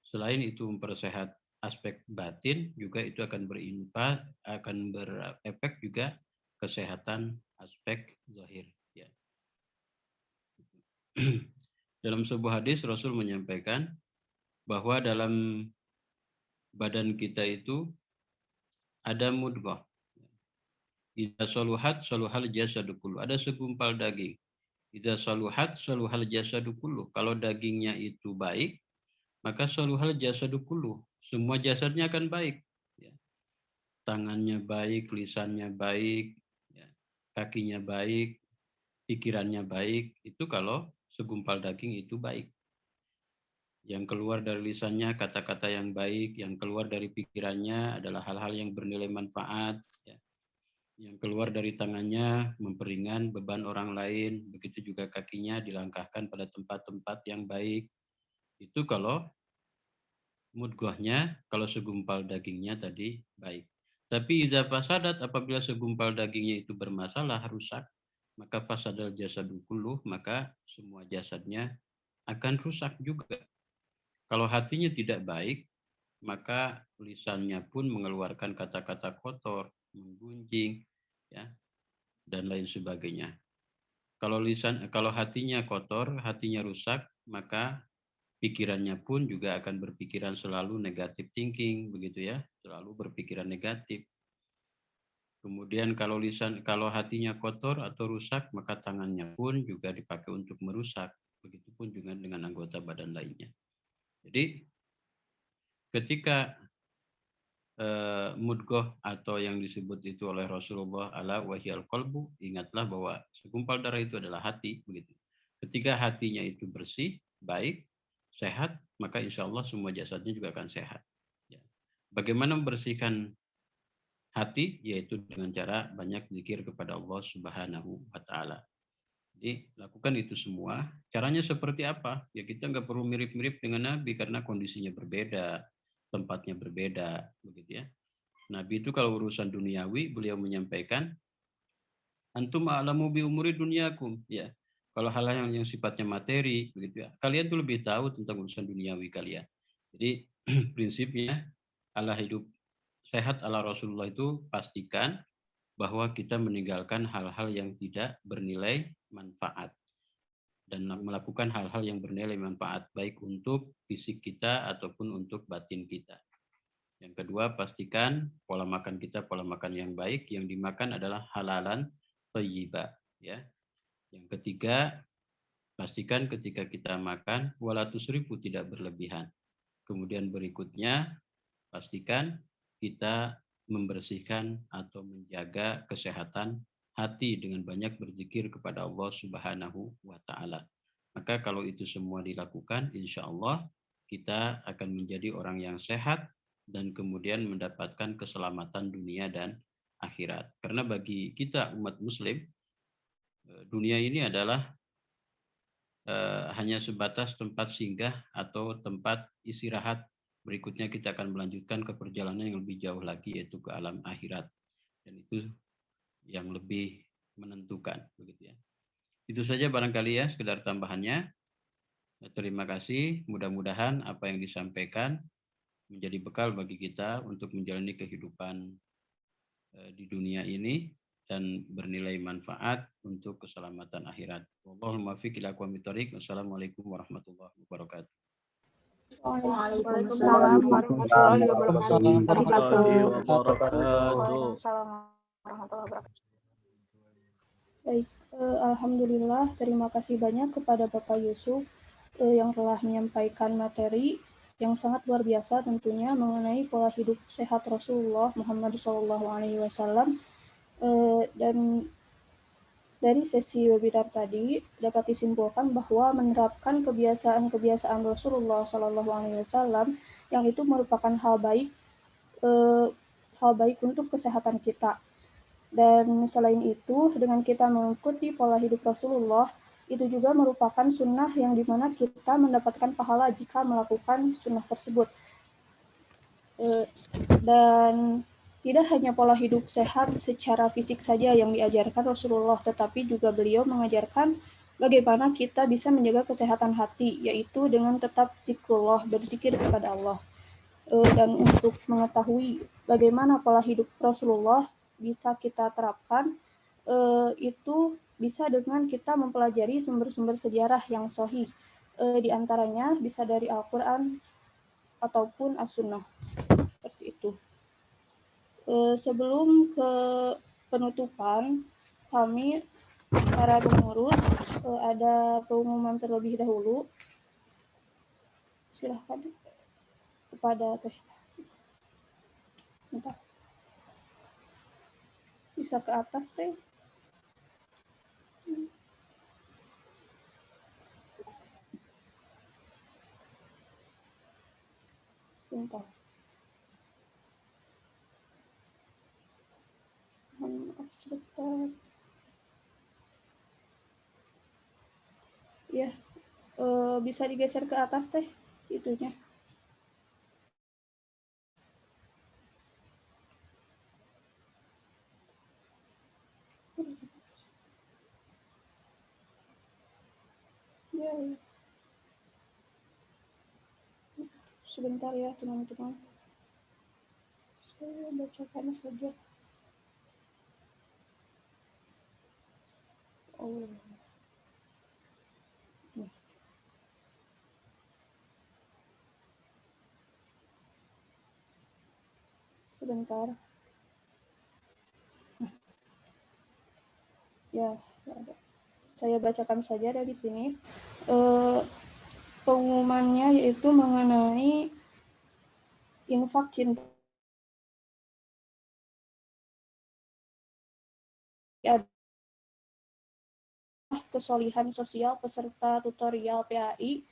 Selain itu mempersehat aspek batin, juga itu akan berefek juga kesehatan aspek zahir. Ya. Dalam sebuah hadis Rasul menyampaikan bahwa dalam badan kita itu ada mudghah. Idza saluhat saluhal jasadu kullu. Ada segumpal daging. Idza saluhat saluhal jasadu kullu. Kalau dagingnya itu baik, maka saluhal jasadu kullu. Semua jasadnya akan baik. Ya. Tangannya baik, lisannya baik, ya. Kakinya baik, pikirannya baik. Itu kalau segumpal daging itu baik. Yang keluar dari lisannya kata-kata yang baik, yang keluar dari pikirannya adalah hal-hal yang bernilai manfaat. Ya. Yang keluar dari tangannya memperingan beban orang lain, begitu juga kakinya dilangkahkan pada tempat-tempat yang baik. Itu kalau mudghahnya, kalau segumpal dagingnya tadi baik. Tapi idza fasadat, apabila segumpal dagingnya itu bermasalah, rusak, maka fasadal jasadu kulluh, maka semua jasadnya akan rusak juga. Kalau hatinya tidak baik, maka lisannya pun mengeluarkan kata-kata kotor, menggunjing, ya, dan lain sebagainya. Kalau hatinya kotor, hatinya rusak, maka pikirannya pun juga akan berpikiran selalu negatif thinking, begitu ya, selalu berpikiran negatif. Kemudian kalau hatinya kotor atau rusak, maka tangannya pun juga dipakai untuk merusak. Begitupun juga dengan anggota badan lainnya. Jadi ketika mudghah atau yang disebut itu oleh Rasulullah ala wahyal qalbu, ingatlah bahwa segumpal darah itu adalah hati, begitu. Ketika hatinya itu bersih, baik, sehat, maka insya Allah semua jasadnya juga akan sehat. Ya. Bagaimana membersihkan hati? Yaitu dengan cara banyak zikir kepada Allah Subhanahu wa taala. Jadi lakukan itu semua. Caranya seperti apa? Ya kita nggak perlu mirip-mirip dengan Nabi karena kondisinya berbeda, tempatnya berbeda, begitu ya. Nabi itu kalau urusan duniawi beliau menyampaikan Antum a'lamu bi umuri dunyakum, ya. Kalau hal-hal yang sifatnya materi, begitu ya. Kalian tuh lebih tahu tentang urusan duniawi kalian. Jadi prinsipnya ala hidup sehat ala Rasulullah itu pastikan bahwa kita meninggalkan hal-hal yang tidak bernilai manfaat dan melakukan hal-hal yang bernilai manfaat baik untuk fisik kita ataupun untuk batin kita. Yang kedua, pastikan pola makan kita pola makan yang baik, yang dimakan adalah halalan thayyibah, ya. Yang ketiga, pastikan ketika kita makan wala tusrifu, tidak berlebihan. Kemudian berikutnya, pastikan kita membersihkan atau menjaga kesehatan hati dengan banyak berzikir kepada Allah Subhanahu wa taala. Maka kalau itu semua dilakukan, insya Allah kita akan menjadi orang yang sehat dan kemudian mendapatkan keselamatan dunia dan akhirat. Karena bagi kita umat muslim, dunia ini adalah hanya sebatas tempat singgah atau tempat istirahat. Berikutnya kita akan melanjutkan ke perjalanan yang lebih jauh lagi, yaitu ke alam akhirat. Dan itu yang lebih menentukan, begitu ya. Itu saja barangkali ya, sekedar tambahannya. Terima kasih. Mudah-mudahan apa yang disampaikan menjadi bekal bagi kita untuk menjalani kehidupan di dunia ini dan bernilai manfaat untuk keselamatan akhirat. Wallahul muwaffiq ila aqwamit thoriq. Wassalamualaikum warahmatullahi wabarakatuh. Waalaikumsalam warahmatullahi wabarakatuh. Waalaikumsalam warahmatullahi wabarakatuh. Baik, alhamdulillah, terima kasih banyak kepada Bapak Yusuf yang telah menyampaikan materi yang sangat luar biasa tentunya mengenai pola hidup sehat Rasulullah Muhammad SAW. Dan dari sesi webinar tadi dapat disimpulkan bahwa menerapkan kebiasaan-kebiasaan Rasulullah SAW yang itu merupakan hal baik untuk kesehatan kita. Dan selain itu, dengan kita mengikuti pola hidup Rasulullah, itu juga merupakan sunnah yang dimana kita mendapatkan pahala jika melakukan sunnah tersebut. Dan tidak hanya pola hidup sehat secara fisik saja yang diajarkan Rasulullah, tetapi juga beliau mengajarkan bagaimana kita bisa menjaga kesehatan hati, yaitu dengan tetap zikrullah, berzikir kepada Allah. Dan untuk mengetahui bagaimana pola hidup Rasulullah bisa kita terapkan, itu bisa dengan kita mempelajari sumber-sumber sejarah yang sahih. Di antaranya bisa dari Al-Quran ataupun As-Sunnah. Seperti itu. Sebelum ke penutupan, kami para pengurus ada pengumuman terlebih dahulu. Silahkan kepada Teh. Entah. Bisa ke atas, Teh. Bentar. Maaf sebentar. Ya, bisa digeser ke atas, Teh, itunya. Ya. Sebentar ya, teman-teman. Saya bacakan saja. Oh. Nih. Sebentar. Ya, saya bacakan saja dari sini. Pengumumannya yaitu mengenai infak cinta kesolihan sosial peserta tutorial PAI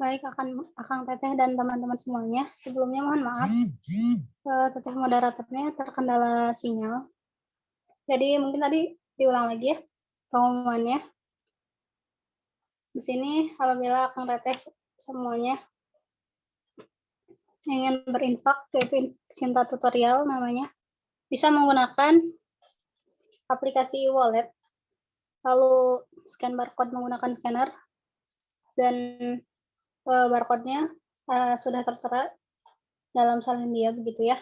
Baik, Akang Teteh dan teman-teman semuanya. Sebelumnya mohon maaf, Teteh moderatornya terkendala sinyal. Jadi mungkin tadi diulang lagi ya pengumumannya. Di sini apabila Akang Teteh semuanya ingin berinfak, yaitu Cinta Tutorial namanya, bisa menggunakan aplikasi wallet, lalu scan barcode menggunakan scanner, dan barcode-nya sudah tertera dalam salin dia begitu ya.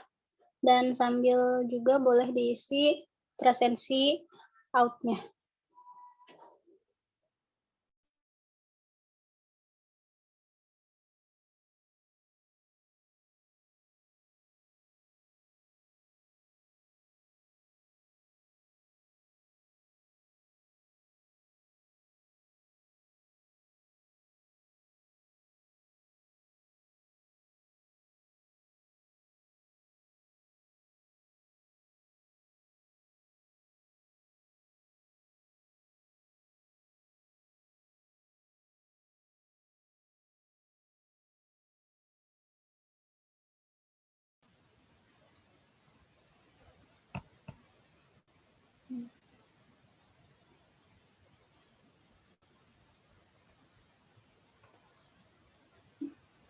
Dan sambil juga boleh diisi presensi out-nya.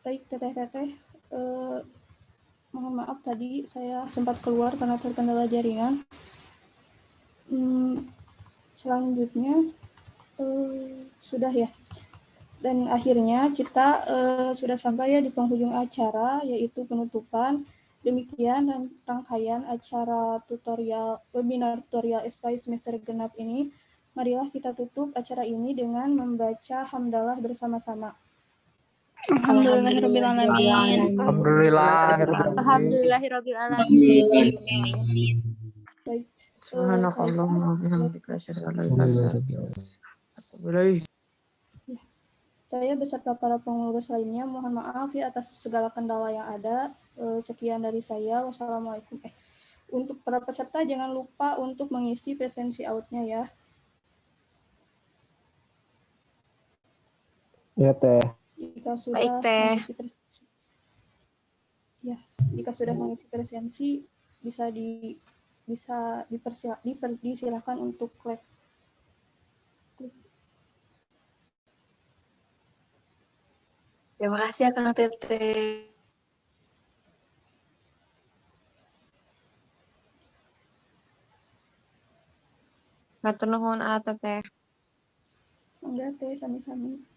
Baik, Teteh-teteh, mohon maaf tadi saya sempat keluar karena terkendala jaringan. Selanjutnya sudah ya. Dan akhirnya kita sudah sampai ya di penghujung acara, yaitu penutupan. Demikian rangkaian acara webinar tutorial SPI semester genap ini. Marilah kita tutup acara ini dengan membaca hamdalah bersama-sama. Alhamdulillahirrahmanirrahim. Alhamdulillahirrahmanirrahim. Baik. Subhanakallahumma wa bihamdika asyhadu an la ilaha illa anta astaghfiruka wa atubu ilaik. Saya beserta para pengurus lainnya mohon maaf ya atas segala kendala yang ada. Sekian dari saya. Wassalamualaikum. Untuk para peserta jangan lupa untuk mengisi presensi out-nya ya. Ya, Teh. Jika sudah Baik, Teh. mengisi presensi, ya, jika sudah mengisi presensi disilakan untuk klik. Terima kasih ya Kang Teteh. Matur nuhun Teteh. Enggak, Teh, sami-sami.